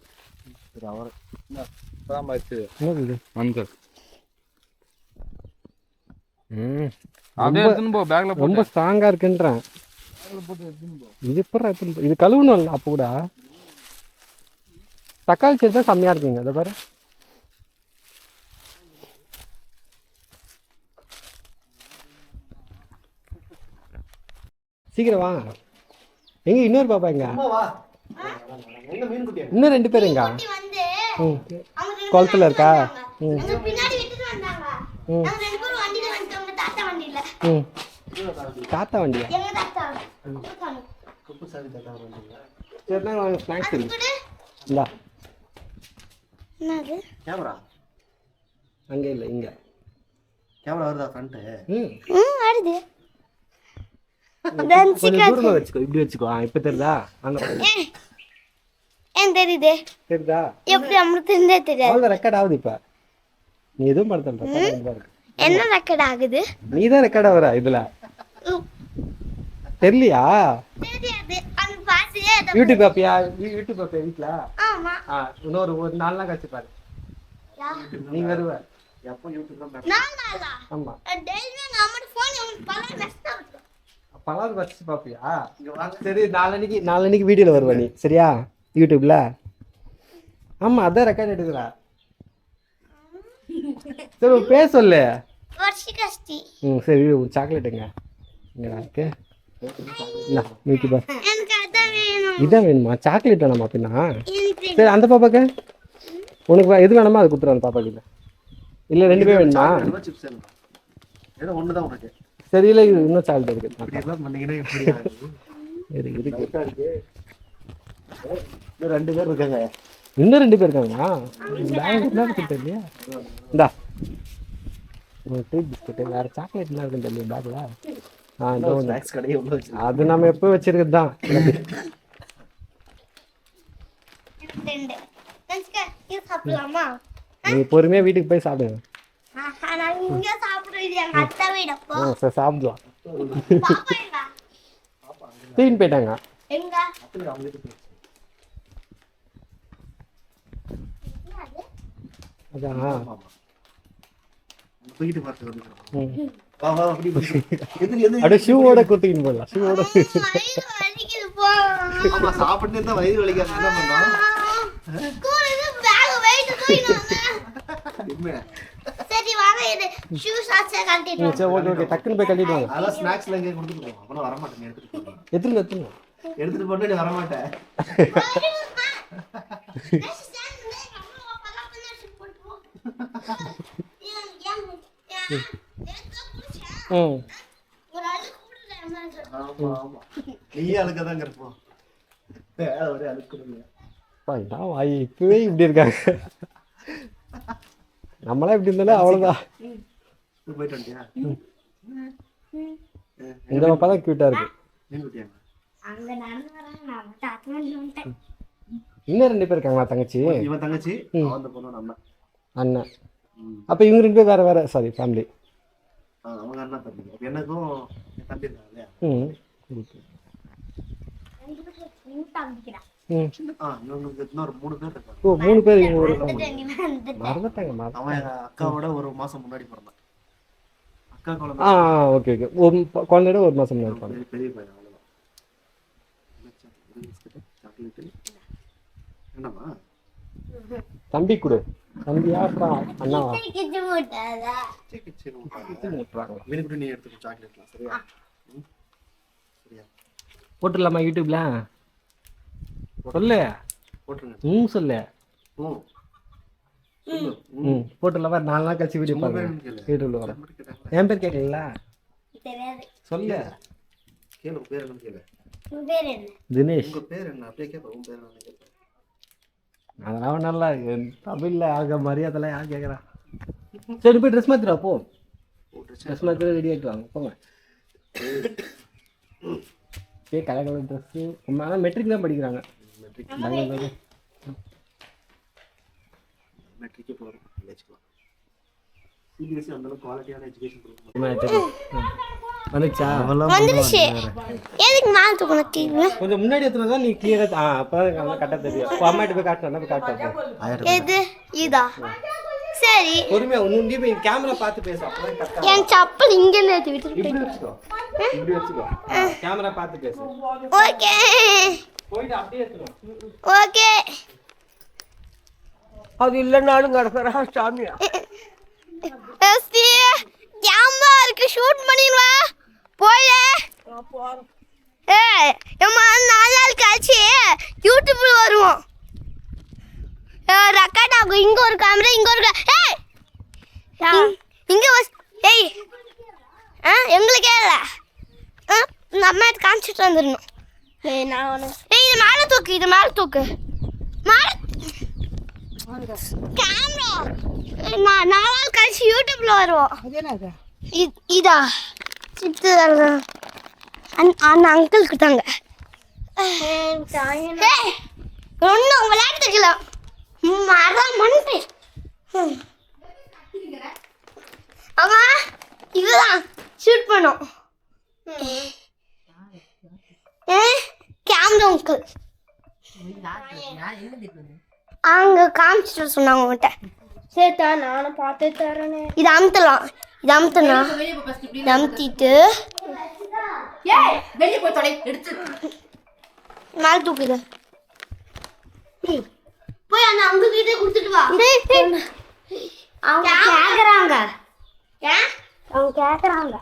இது அவரை. தான் பார்த்து என்னது இது? மஞ்சள் அப்படியே எடுத்துன்னு போ. பேக்கில் ரொம்ப ஸ்ட்ராங்காக இருக்குன்றேன். இது எப்படி இது கழுவணும் இல்லை? அப்போ கூட தக்காளி செடி தான் செம்மையாக இருக்குங்க. அதை பாரு. சீக்கிரம் வாங்க. எங்க இன்னொரு பாப்பா எங்க? இன்னும் 2 பேர் எங்க? வந்து குளத்துல இருக்கா? அவங்க பின்னாடி விட்டுட்டு வந்தாங்க. நாங்க 2 பேரும் வண்டில வந்துட்டோம். தாத்தா வண்டில. தாத்தா வண்டியா? எங்க தாத்தா. குப்பு சாரி தாத்தா வந்தீங்க. சரி நான் வாங்க ஸ்நாக்ஸ் இருக்கு. இல்ல என்னது? கேமரா அங்கே இல்லை இங்க. கேமரா வருதா ஃப்ரண்ட்? வருது. கொஞ்சம் தூரமா வச்சுக்கோ. இப்படி வச்சுக்கோ. இப்ப தெரியுதா? அங்க ஏன் தெரியுது? தெரியுதா? எப்படி நம்மளுக்கு இருந்தே தெரியாது. அவ்வளோ ரெக்கார்ட் ஆகுது. இப்ப நீ எதுவும் படுத்தல. என்ன ரெக்கார்ட் ஆகுது? நீ தான் ரெக்கார்ட் ஆகுற இதுல. தெரியலையா? தெரியாது. அந்த பாட்டு யூடியூப் பார்ப்பியா? யூடியூப் பார்ப்பியா வீட்டில்? ஆமா இன்னொரு 4 நாள் கழிச்சு பாரு, நீ வருவ. எப்போ யூடியூப் தான் நாங்களா ஆமாம், டெய்லி எங்க அம்மா ஃபோன் பல மெசேஜ் வருது பலாவது வச்சு பார்ப்பியா? சரி, நாளன்னைக்கு வீடியோவில் வருவ நீ, சரியா? யூடியூப்ல. ஆமாம், அதான் ரெக்கார்ட் எடுக்கிறா. சரி, உன் பேர் சொல்லு. வர்ஷிகஸ்டி சரி, ஒரு சாக்லேட்டுங்க இங்கடா இருக்கு. மில்கி பார். எனக்கு அதான் வேணும் இதான் வேணுமா? சாக்லேட் வேணாமா பின்னா? எனக்கு சரி, அந்த பாப்பாக்கு உனக்கு எது வேணுமோ அதை கொடுத்துரு. அந்த பாப்பாக்கு இல்லை 2 பேர் வேணுமா? சிப்ஸ் வேணும். ஏதோ ஒன்று தான் உனக்கு. சரி, இல்லை இது இன்னும் சாக்லேட் இருக்கு. இப்படி எல்லாம் பண்ணீங்கன்னா எப்படி ஆகுது? இருக்கு. இன்னும் 2 பேர் இருக்காங்க. இன்னும் 2 பேர் இருக்காங்களா? பேங்க் இல்லையா? இந்தா டீ பிஸ்கெட்டு, வேற சாக்லேட் என்ன இருக்குன்னு தெரியல பேக்கில். இந்த ஸ்நாக்ஸ் கடையே உள்ள வச்சு அது நம்ம எப்போ வச்சிருக்கிறது தான். ரெண்டு இது சாப்பிடலாமா? நீ பொறுமையாக வீட்டுக்கு போய் சாப்பிடுங்க. நான் இங்க சாப்பிடுறது எங்க அத்தை வீடப்போ சரி, சாப்பிடலாம். பாப்பா எங்க தூக்கின்னு போயிட்டாங்க. எங்க அதான். தூக்கிட்டு பார்த்து வந்து ம். வா வா அப்படி அப்படியே ஷூவோட கொடுத்துக்கின்னு போடலாம். ஷூவோட வயிறு வலிக்குது போ ஆமா, சாப்பிட்டு இருந்தா வயிறு வலிக்காது. என்ன பண்றோம்? ஸ்கூல் இது பேக் வெயிட் தூக்கினாங்க உண்மையா? சரி வாங்க இது ஷூ சாக்ஸ் கழட்டிட்டு சரி, ஓகே, டக்குன்னு போய் கட்டிட்டு வாங்க. அதெல்லாம் ஸ்நாக்ஸ்ல எங்கே கொடுத்துட்டு போவோம். அப்புறம் வரமாட்டேன். நீ எடுத்துட்டு போங்க. எத்தனை எடுத்துட்டு போட்டு நீ வரமாட்டேன். ம். ஒரு ஆளு கூப்பிடுறேன் ஆமா ஆமா, நீயே அழுக்கதான் இருப்போம். ஒரே அழுக்கு. நான் வாய் இப்பவே இப்படி இருக்காங்க. நம்மளாம் இப்படி இருந்தாலும் அவ்வளோதான். போயிட்டு வந்துட்டியா? இந்த பாப்பா தான் க்யூட்டாக இருக்கு. நீ குட்டியா? அங்க நடந்து வராங்க நான் மட்டும் அத்தனை வந்துட்டேன் இன்னும் 2 பேர் இருக்காங்களா தங்கச்சி? இவன் தங்கச்சி, அவன் அந்த பொண்ணு அண்ணன். அண்ணன். அப்போ இவங்க 2 பேர் வேற சாரி ஃபேமிலி. அவங்க அண்ணா தம்பி. அப்ப எனக்கும் என் தம்பி இருக்காங்க இல்லையா? ம். தம்பிக்கிறான் ம். இவங்களுக்கு இன்னொரு 3 பேர் இருக்காங்க. ஓ 3 பேர் இவங்க ஒரு வந்துட்டேன் மறந்துட்டாங்க. அவன் எங்க அக்காவோட 1 மாசம் முன்னாடி பிறந்தான். அக்கா குழந்தை. ஓகே. ஒரு குழந்தையோட 1 மாதம் முன்னாடி இருப்பாங்க. பெரிய பையன். அவ்வளோதான். சாக்லேட்டு என்னம்மா? தம்பி கொடு. தம்பியா அண்ணாவா? கிச்சு போட்டாதா சரி விட்டுறாங்களா? வீட்டுக்கு நீ எடுத்துக்கோ சாக்லேட்லாம். சரியா? சரியா? போட்டுடலாமா யூடியூப்ல? சொல்லு. போட்டுருங்க. சொல்லு. போட்டுடலாமா? 4 நாள் கழிச்சு வீடியோ பாருங்க. யூடியூப்ல வரும். என் பேர் கேட்கல. தெரியாது சொல்லு. கேளு, உன் பேர் என்னன்னு கேளு. உன் பேர் என்ன தினேஷ். உங்க பேர் என்ன? அப்படியே கேட்பேன். உன் பேர் என்னன்னு கேட்பேன். அதெல்லாம் நல்லா தமிழ்ல ஆக மரியாதைலாம் யார் கேட்குறா? சரி, போய் ட்ரெஸ் மாத்திரா போ. ட்ரெஸ் மாத்திர ரெடி ஆகிட்டு வாங்க போங்க. Colour dress. ஆனால் மெட்ரிக் தான் படிக்கிறாங்க. மெட்ரிக்கே போகிறோம். சிபிஎஸ்சி அந்த அளவுக்கு குவாலிட்டியான எஜுகேஷன் கொடுக்கணும். வந்துச்சா? வந்துருச்சு எதுக்கு மாத்து உனக்கு கொஞ்சம் முன்னாடி எத்தனை தான் நீ கிளியரா. அப்போ கரெக்டாக தெரியும். இப்போ அம்மாட்ட போய் காட்டினா போய் காட்டுறேன். எது இதா சரி பொறுமையா உன்னுடைய போய் கேமரா பார்த்து பேச. அப்பதான் கரெக்டா. என் செப்பல் இங்க இருந்து விட்டுட்டு இப்படி வச்சுக்கோ. இப்படி வச்சுக்கோ. கேமரா பார்த்து பேசு. ஓகே போயிட்டு அப்படியே எடுத்துக்கோ. ஓகே அது இல்லைன்னாலும் கிடக்குறா சாமியா. எஸ்டி கேமரா இருக்கு ஷூட் பண்ணிடுவா போய் ஏய் அம்மா 4 நாள் கழிச்சு யூடியூப்ல வருவோம். ரெக்கார்ட் ஆகும். இங்க ஒரு கேமரா இங்க ஒரு ஏய் இங்க ஏய் எங்களுக்கு இல்ல நம்ம காமிச்சிட்டு வந்துடணும். ஏய் இது மேலே தூக்கு. இது மேலே தூக்கு. கேமரா 4 நாள் கழிச்சு யூடியூப்ல வருவோம். இதா சித்து அந்த அங்கிள் தாங்க. ஒன்றும் விளையாட்டுக்கலாம் மரம் மண்பு. ஆமா இதுதான் ஷூட் பண்ணோம். கேமரா அங்கிள் அங்க காமிச்சிட்டு சொன்னாங்க உங்ககிட்ட. சேத்தா நானும் பார்த்து தரேனே. இது அமுத்தலாம். இது அமுத்துனா இது அமுத்திட்டு வெளியே போய் தொலை எடுத்து மேல தூக்குது. போய் அந்த அங்க கிட்ட கொடுத்துட்டு வா. அவங்க கேக்குறாங்க. அவங்க கேக்குறாங்க.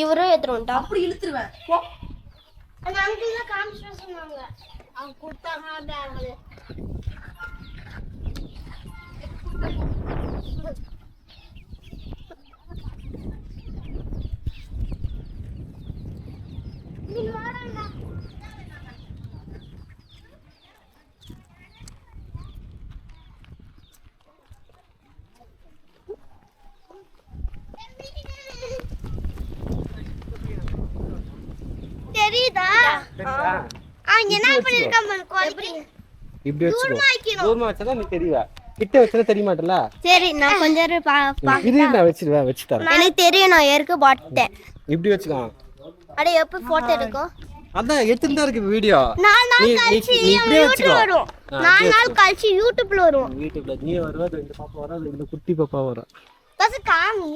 இவரும் எடுத்துருவா. அப்படி இழுத்துருவேன். அந்த அங்கிள் தான் காமிச்சிட்டு சொன்னாங்க. அவங்க கொடுத்தாங்க பேங்க்ல. தெரியுதா? அவங்க என்ன பண்ணிருக்காங்க குவாலிட்டி. இப்படி வச்சுக்கோ. தூரமா வச்சா நீ தெரியவா. கிட்ட வச்சா தெரிய மாட்டல. சரி நான் கொஞ்ச நேரம் இது நான் வச்சிட்டேன். எனக்கு தெரியும் நான் ஏற்க போட்டேன். இப்படி வச்சுக்கோ. அட எப்ப போட்டோ எடுக்கும்? அதான் எடுத்துட்டு தான் இருக்கு வீடியோ. 4 நாள் கழிச்சு யூடியூப்ல வரும். 4 நாள் கழிச்சு யூடியூப்ல வரும். யூடியூப்ல நீ வருவா, ரெண்டு பாப்பா வரா, ரெண்டு குட்டி பாப்பா வரா. பஸ் காமி.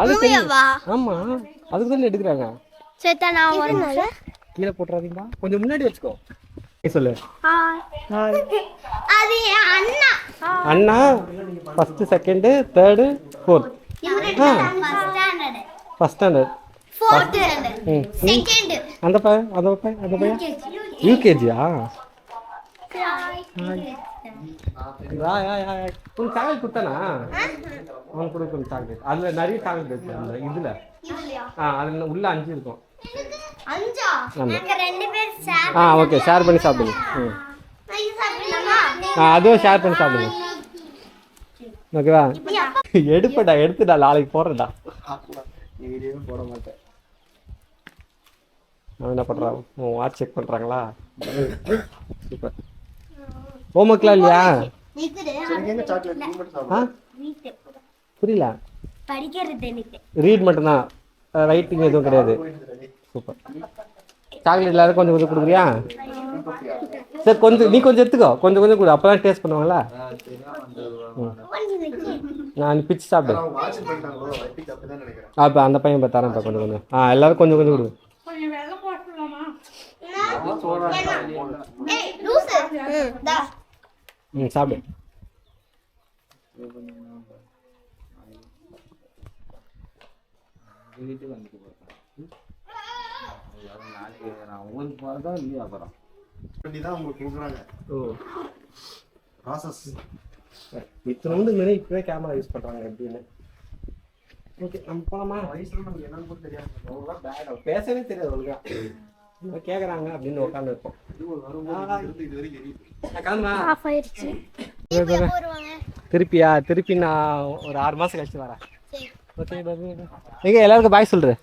அது தெரியுமா? ஆமா. அதுக்கு தான் எடுக்கறாங்க. சேத்தா நான் வரேன்ல. கீழ போட்றாதீங்க. கொஞ்சம் முன்னாடி வச்சுக்கோ. நீ சொல்லு. ஹாய். அது அண்ணா. அண்ணா ஃபர்ஸ்ட் செகண்ட் தேர்ட் ஃபோர்த். இவரு first standard. First standard. Fourth standard. Second. அந்த பையன் யூகேஜியா? உன் சாக்லேட் கொடுத்தானா? அவன் கூட கொஞ்சம் சாக்லேட். அதுல நிறைய சாக்லேட் இருக்கு அந்த இதுல. அதுல உள்ள 5 இருக்கும். 5ஆ? எனக்கு 2 பேர் ஷேர். ஓகே, ஷேர் பண்ணி சாப்பிடுங்க. நான் சாப்பிடலாமா? அதுவும் ஷேர் பண்ணி சாப்பிடுங்க. ஓகேவா? எடுப்படா, எடுத்துடா, நாளைக்கு போடுறேன்டா. வீடியோ போட மாட்டேன். அவன் என்ன பண்றான்? வாட்ச் செக் பண்றாங்களா? சூப்பர். ஹோம்ஒர்க்லாம் இல்லையா? எங்க சாக்லேட் நீ மட்டும் சாப்பிடு. புரியல. படிக்கிறது எனக்கு. ரீட் மட்டும்தான், ரைட்டிங் எதுவும் கிடையாது. சூப்பர். சாக்லேட் எல்லாரும் கொஞ்சம் கொஞ்சம் கொடுக்குறியா? சரி, கொஞ்சம் நீ கொஞ்சம் எடுத்துக்கோ. கொஞ்சம் கொஞ்சம் கொடு, அப்பதான் டேஸ்ட் பண்ணுவாங்களா? நான் பிச்சு சாப்பிடு. அப்போ அந்த பையன் தரேன்ப்பா கொஞ்சம் கொஞ்சம். எல்லாரும் கொஞ்சம் கொஞ்சம் கொடு. கொஞ்சம் வெள்ளம் போட்டுடலாமா? ஏய் லூசு. டா. சாப்பிடு. தான் உங்களுக்கு கொடுக்குறாங்க. ப்ராசஸ் இத்தனோண்டு மாரி இப்பவே கேமரா யூஸ் பண்றாங்க எப்படின்னு. ஓகே, நம்ம போலாமா? வயசுல நமக்கு என்னன்னு கூட தெரியாது. அவ்வளோதான் பேட். பேசவே தெரியாது ஒழுங்கா. கேக்குறாங்க அப்படின்னு உட்காந்து இருப்போம். இது ஒரு வரும்போது இது வரைக்கும் எரியுது. கிளம்பா. ஆஃப் ஆயிருச்சு. இப்போ எப்போ வருவாங்க? திருப்பி நான் ஒரு 6 மாசம் கழிச்சு வரேன். சரி. ஓகே, நீங்க எல்லாருக்கும் பாய் சொல்றேன்.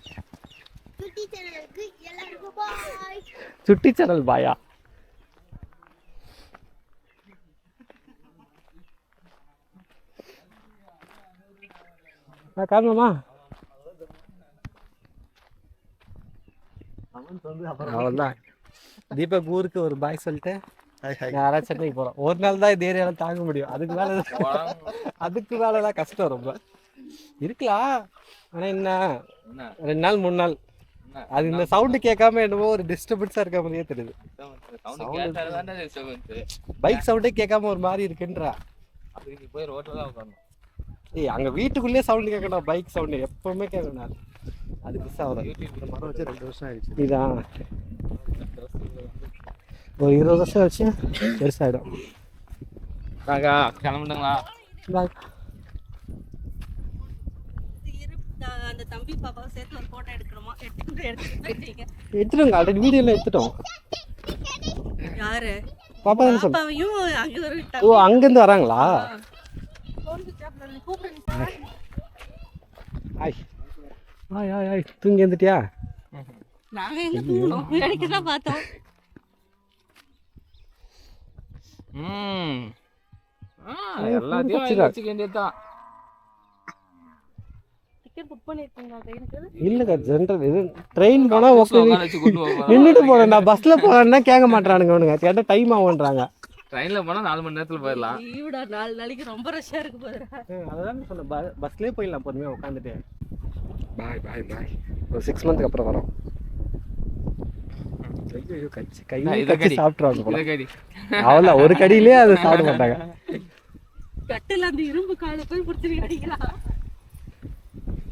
சுட்டி சேனலுக்கு எல்லாருக்கும் பாய். சுட்டி சேனல் பாயா? கிளம்பலாமா? அவ்வளோதான். தீபக் ஊருக்கு ஒரு பாய் சொல்லிட்டு யாராவது சென்னைக்கு போறோம். ஒரு நாள் தான் இந்த ஏரியால தாங்க முடியும். அதுக்கு மேலதான் கஷ்டம் ரொம்ப. இருக்கலாம், ஆனா என்ன 2 நாள் 3 நாள் அது இந்த சவுண்டு கேட்காம என்னமோ ஒரு டிஸ்டர்பன்ஸா இருக்க மாதிரியே தெரியுது. பைக் சவுண்டே கேட்காம ஒரு மாதிரி இருக்குன்றா. போய் ரோட்ல தான் உட்காரணும். அங்க வீட்டுக்குள்ளேயே சவுண்ட் கேட்கணும். பைக் சவுண்டு எப்பவுமே கேட்கணும். அது மிஸ் ஆகுது. மரம் வச்சு 2 வருஷம் ஆயிடுச்சு. இதான் ஒரு 20 வருஷம் வச்சு பெருசாயிடும். கிளம்பிட்டுங்களா? அந்த தம்பி பாப்பாவை சேர்த்து ஒரு போட்டோ எடுக்கணுமா? எடுத்துட்டோங்க, ஆல்ரெடி வீடியோல எடுத்துட்டோம். யாரு? பாப்பா என்ன சொல்ற? பாப்பாவையும் அங்க ஒரு ஓ, அங்கிருந்து வராங்களா? தூங்கி வந்துட்டியா? நாங்க எங்க தூங்கணும், வேடிக்கை தான் பார்த்தோம். எல்லாத்தையும் வச்சுக்க வேண்டியதுதான். புக் பண்ணிருக்கீங்களா ட்ரெயினுக்கு? இல்லைக்கா ஜென்ரல் இது ட்ரெயின் போனால் ஓகே வச்சு கூட்டு போவாங்க. நின்றுட்டு போகிறேன். நான் பஸ்ஸில் போகிறேன்னா கேட்க மாட்டானுங்க அவனுங்க. கேட்டால் டைம் ஆகுன்றாங்க. ட்ரெயின்ல போனா 4 மணி நேரத்துல போயிடலாம். லீவுடா 4 நாளைக்கு ரொம்ப ரஷ்ஷா இருக்கு போதுடா. அதான் சொன்னேன், பஸ்லேயே போயிடலாம் பொறுமையாக உட்காந்துட்டு. பாய் பாய் பாய். ஒரு 6 மந்த்துக்கு அப்புறம் வரோம். ஐயோ கச்சி கையை கச்சி சாப்பிட்ருவாங்க போல. அவ்வளோ ஒரு கடியிலே அதை சாப்பிட மாட்டாங்க. கட்டில அந்த இரும்பு காலை போய் பிடிச்சி கடிக்கலாம்.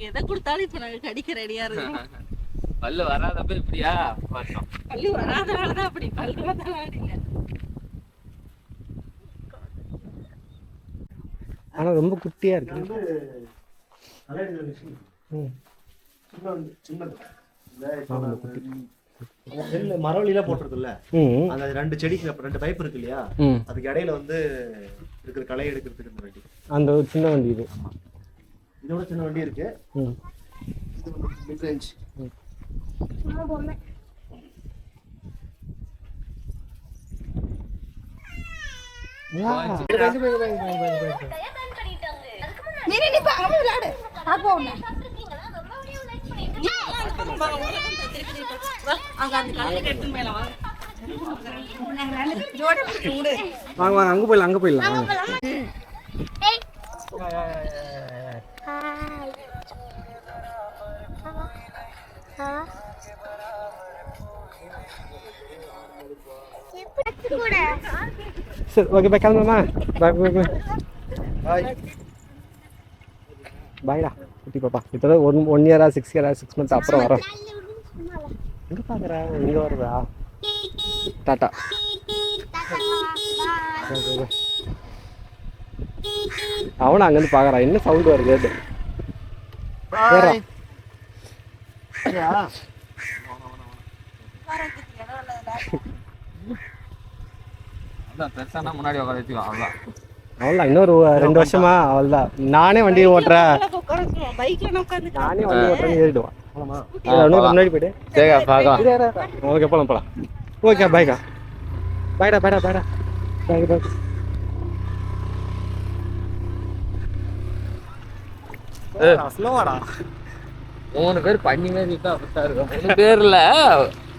எதை கொடுத்தாலும் இப்ப நாங்க கடிக்க ரெடியா இருக்கோம். பல்லு வராதப்ப இப்படியா வருஷம். பல்லு வராதனாலதான் அப்படி, பல்லு வந்தாலும் இல்ல. ஆனா ரொம்ப குட்டியா இருக்கு. மரவழியில போட்டிருக்குல்ல, அந்த 2 செடிக்கு 2 பைப் இருக்கு இல்லையா, அதுக்கு இடையில வந்து இருக்கிற களை எடுக்கிறதுக்கு இந்த வண்டி, அந்த ஒரு சின்ன வண்டி இது. இதோட சின்ன வண்டி இருக்கு. இது மிட் ரேஞ்ச். வாங்க வாங்க அங்க போயிடலாம், அங்க போயிடலாம். சரி ஓகே பாய், கிளம்புமா. பாய் பாய் பாய் பாய் பாய்டா குட்டி பாப்பா. இப்போதான் 1 இயரா 6 இயரா 6 மந்த்ஸ் அப்புறம் வரோம். எங்கே பார்க்குறா, இங்கே வருதா? டாட்டா. அவனை அங்கேருந்து பார்க்குறான், என்ன சவுண்டு வருது. பாய். அதான் பெருசானா முன்னாடி உட்கார வச்சுக்கலாம். அவ்வளோதான். அவ்வளோதான், இன்னொரு 2 வருஷமா அவ்வளோதான். நானே வண்டி ஓட்டுறேன், நானே வண்டி ஓட்டுறேன்னு ஏறிடுவான். முன்னாடி போயிட்டு சரி பார்க்கலாம். ஓகே போகலாம் போகலாம். ஓகே பாய்க்கா. பாய்டா பாய்டா பாய்டா பாய் பாய். ஸ்லோவாடா. 3 பேர் பண்ணி மாதிரி தான் அப்படித்தான் இருக்கும். 3 பேர்ல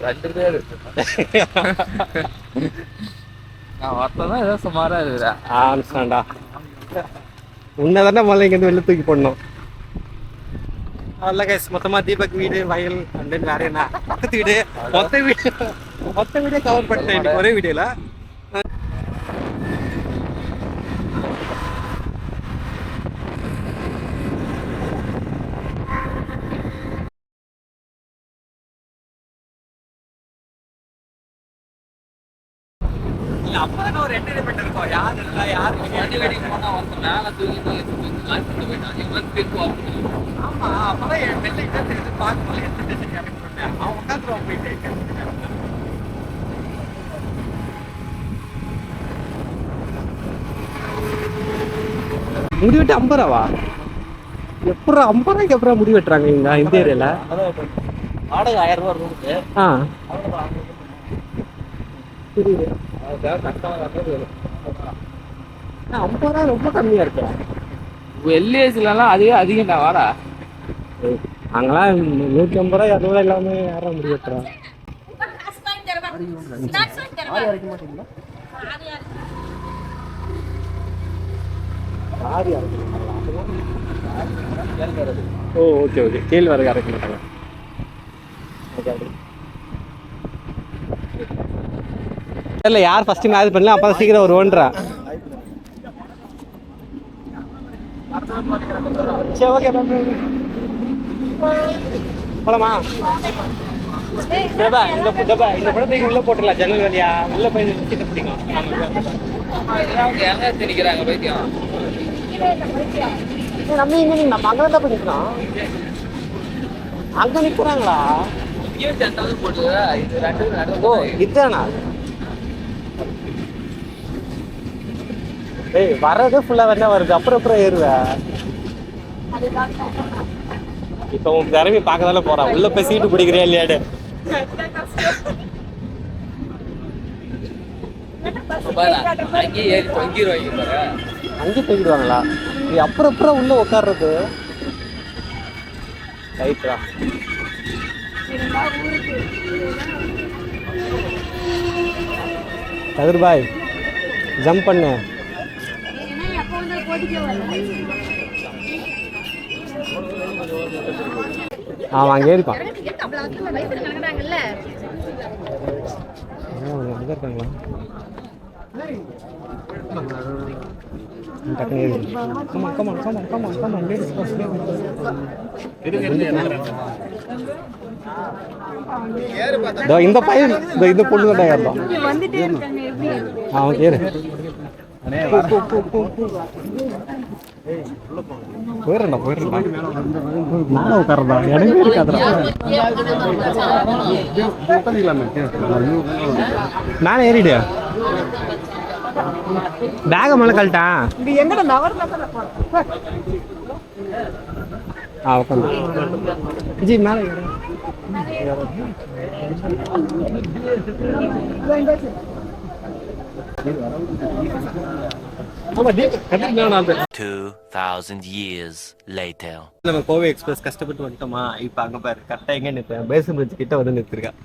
2 பேர். நான் ஒருத்தான் ஏதோ சுமாரா இருக்கிறேன். ஆன்ஸ்டாண்டா உன்னை தானே முதல்ல இங்கேருந்து வெளில தூக்கி போடணும். அவ்வளோ கைஸ், மொத்தமாக தீபக் வீடு, வயல் அண்ட் தென் வேற என்ன பக்கத்து வீடு, மொத்த வீடே கவர் பண்ணிட்டேன் இன்னைக்கு ஒரே வீடியோல. அப்பதான் ஒரு என்டர்டைன்மெண்ட் இருக்கும். யார் இல்லை யார் வண்டி வெடிக்கு போனா ஒருத்தன் மேல தூக்கி போயிட்டான். இவன் திருப்பி ஆமா, அப்பதான் என் வெளில இருந்து பார்க்கும்போது என்டர்டைன்மெண்ட் கிடைக்கும். அவன் உட்காந்துருவான் போயிட்டு. முடி வெட்டு 50 ரூபாவா? எப்படா 50 ரூபாய்க்கு எப்படா முடி வெட்டுறாங்க இங்க இந்த ஏரியால? வாடகை 1000 ரூபா ரூமுக்கு. புரியுது. 50 ரூபா ரொம்ப கம்மியா இருக்கு. எல்ஏசிலாம் அதுவே அதிகம் தான். வாடா அங்கெல்லாம் 150 ரூபா 200 ரூபா இல்லாம யாரும் முடி வெட்டுறாங்க. அரைக்க மாட்டீங்களா? ஓ ஓகே ஓகே, கேழ்வரகு அரைக்க மாட்டாங்க. இல்லை யார் ஃபஸ்ட்டு மேரேஜ் பண்ணல அப்போ தான் சீக்கிரம் வருவோன்றா. சரி ஓகே போலாமா? இந்த படத்தை உள்ளே போட்டுடலாம், ஜன்னல் வழியா உள்ளே போய் சீட்டை பிடிக்கும். எங்க திணிக்கிறாங்க பைத்தியம். நம்ம இங்கே நம்ம அங்கே தான் பண்ணிக்கிறோம். அங்கே நிற்கிறாங்களா? போட்டு இது 2 ஓ இதுதானா? ஏய் வர்றது ஃபுல்லாக என்ன வருது, அப்புறம் ஏறுவேன். இப்போ உன் திறமை பார்க்க தானே போகிறான். உள்ளே போய் சீட்டு பிடிக்கிறியா இல்லையாடு? அங்கேயே ஏறி தொங்கிடுவாங்க. அங்கே போயிடுவாங்களா? நீ அப்புறம் உள்ளே உட்காடுறது ரைட்டா கதிர் பாய் ஜம்ப் பண்ணு. அவன் அங்கே இருப்பான். அங்கே இருக்காங்களா? டக்குனு ஏறு. Come on, come on, come on, come on, come on, let's go. இதோ இந்த பையன் இந்த பொண்ணு தான் ஏறலாம். அவன் ஏறு. போயிடா நானும் உட்காரதா இடமே இருக்காதா. நானே ஏறிடு பேக மேலே கழட்டான். உட்காந்து விஜய் மேலே ஆமா 2000 years later. நம்ம கோவை எக்ஸ்பிரஸ் கஷ்டப்பட்டு வந்துட்டோமா. இப்போ அங்கே பாரு கரெக்டாக எங்கே நிறுத்தேன் பேசன் பிரிட்ஜ் கிட்ட வந்து நிறுத்திருக்கேன்.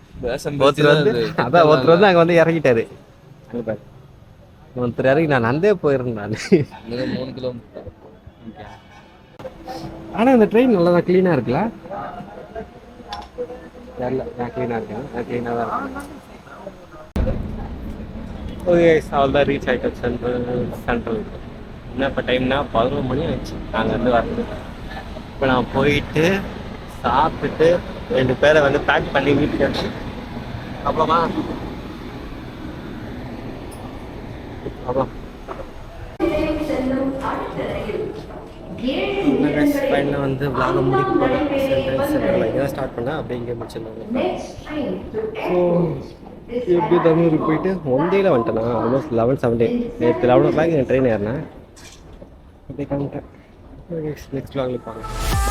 ஒருத்தர் வந்து அங்கே வந்து இறங்கிட்டாரு. அங்கே பாரு ஒருத்தர் இறங்கி நான் நந்தே போயிருந்தேன். நான் 3 கிலோமீட்டர். ஆனால் இந்த ட்ரெயின் நல்லா தான் க்ளீனாக இருக்குல்ல. தெரியல நான் க்ளீனாக இருக்கேன். நான் க்ளீனாக தான் இருக்கேன். ஓகே அவ்வளோதான் ரீச் ஆகிட்டோம் சென்ட்ரல். என்ன இப்போ டைம்னா 11 மணி ஆயிடுச்சு நாங்கள் வந்து வரது. இப்போ நான் போயிட்டு சாப்பிட்டுட்டு 2 பேரை வந்து பேக் பண்ணி வீட்டுக்கு அப்புறமா ட்ரெயினில் வந்து விளாக முடிக்க போகிறோம். சென்ட்ரல் இங்கே தான் ஸ்டார்ட் பண்ணேன். அப்படியே இங்கே முடிச்சிருந்தாங்க. ஸோ எப்படி தமிழூருக்கு போயிட்டு ஒன்டேயில் வந்துட்டேன்னா ஆல்மோஸ்ட் 11-7 நேற்று 11 o'clock என் ட்ரெயின் ஏறினேன். அப்படியே கிளம்பிட்டேன். நெக்ஸ்ட் விளாகில் பார்க்கலாம்.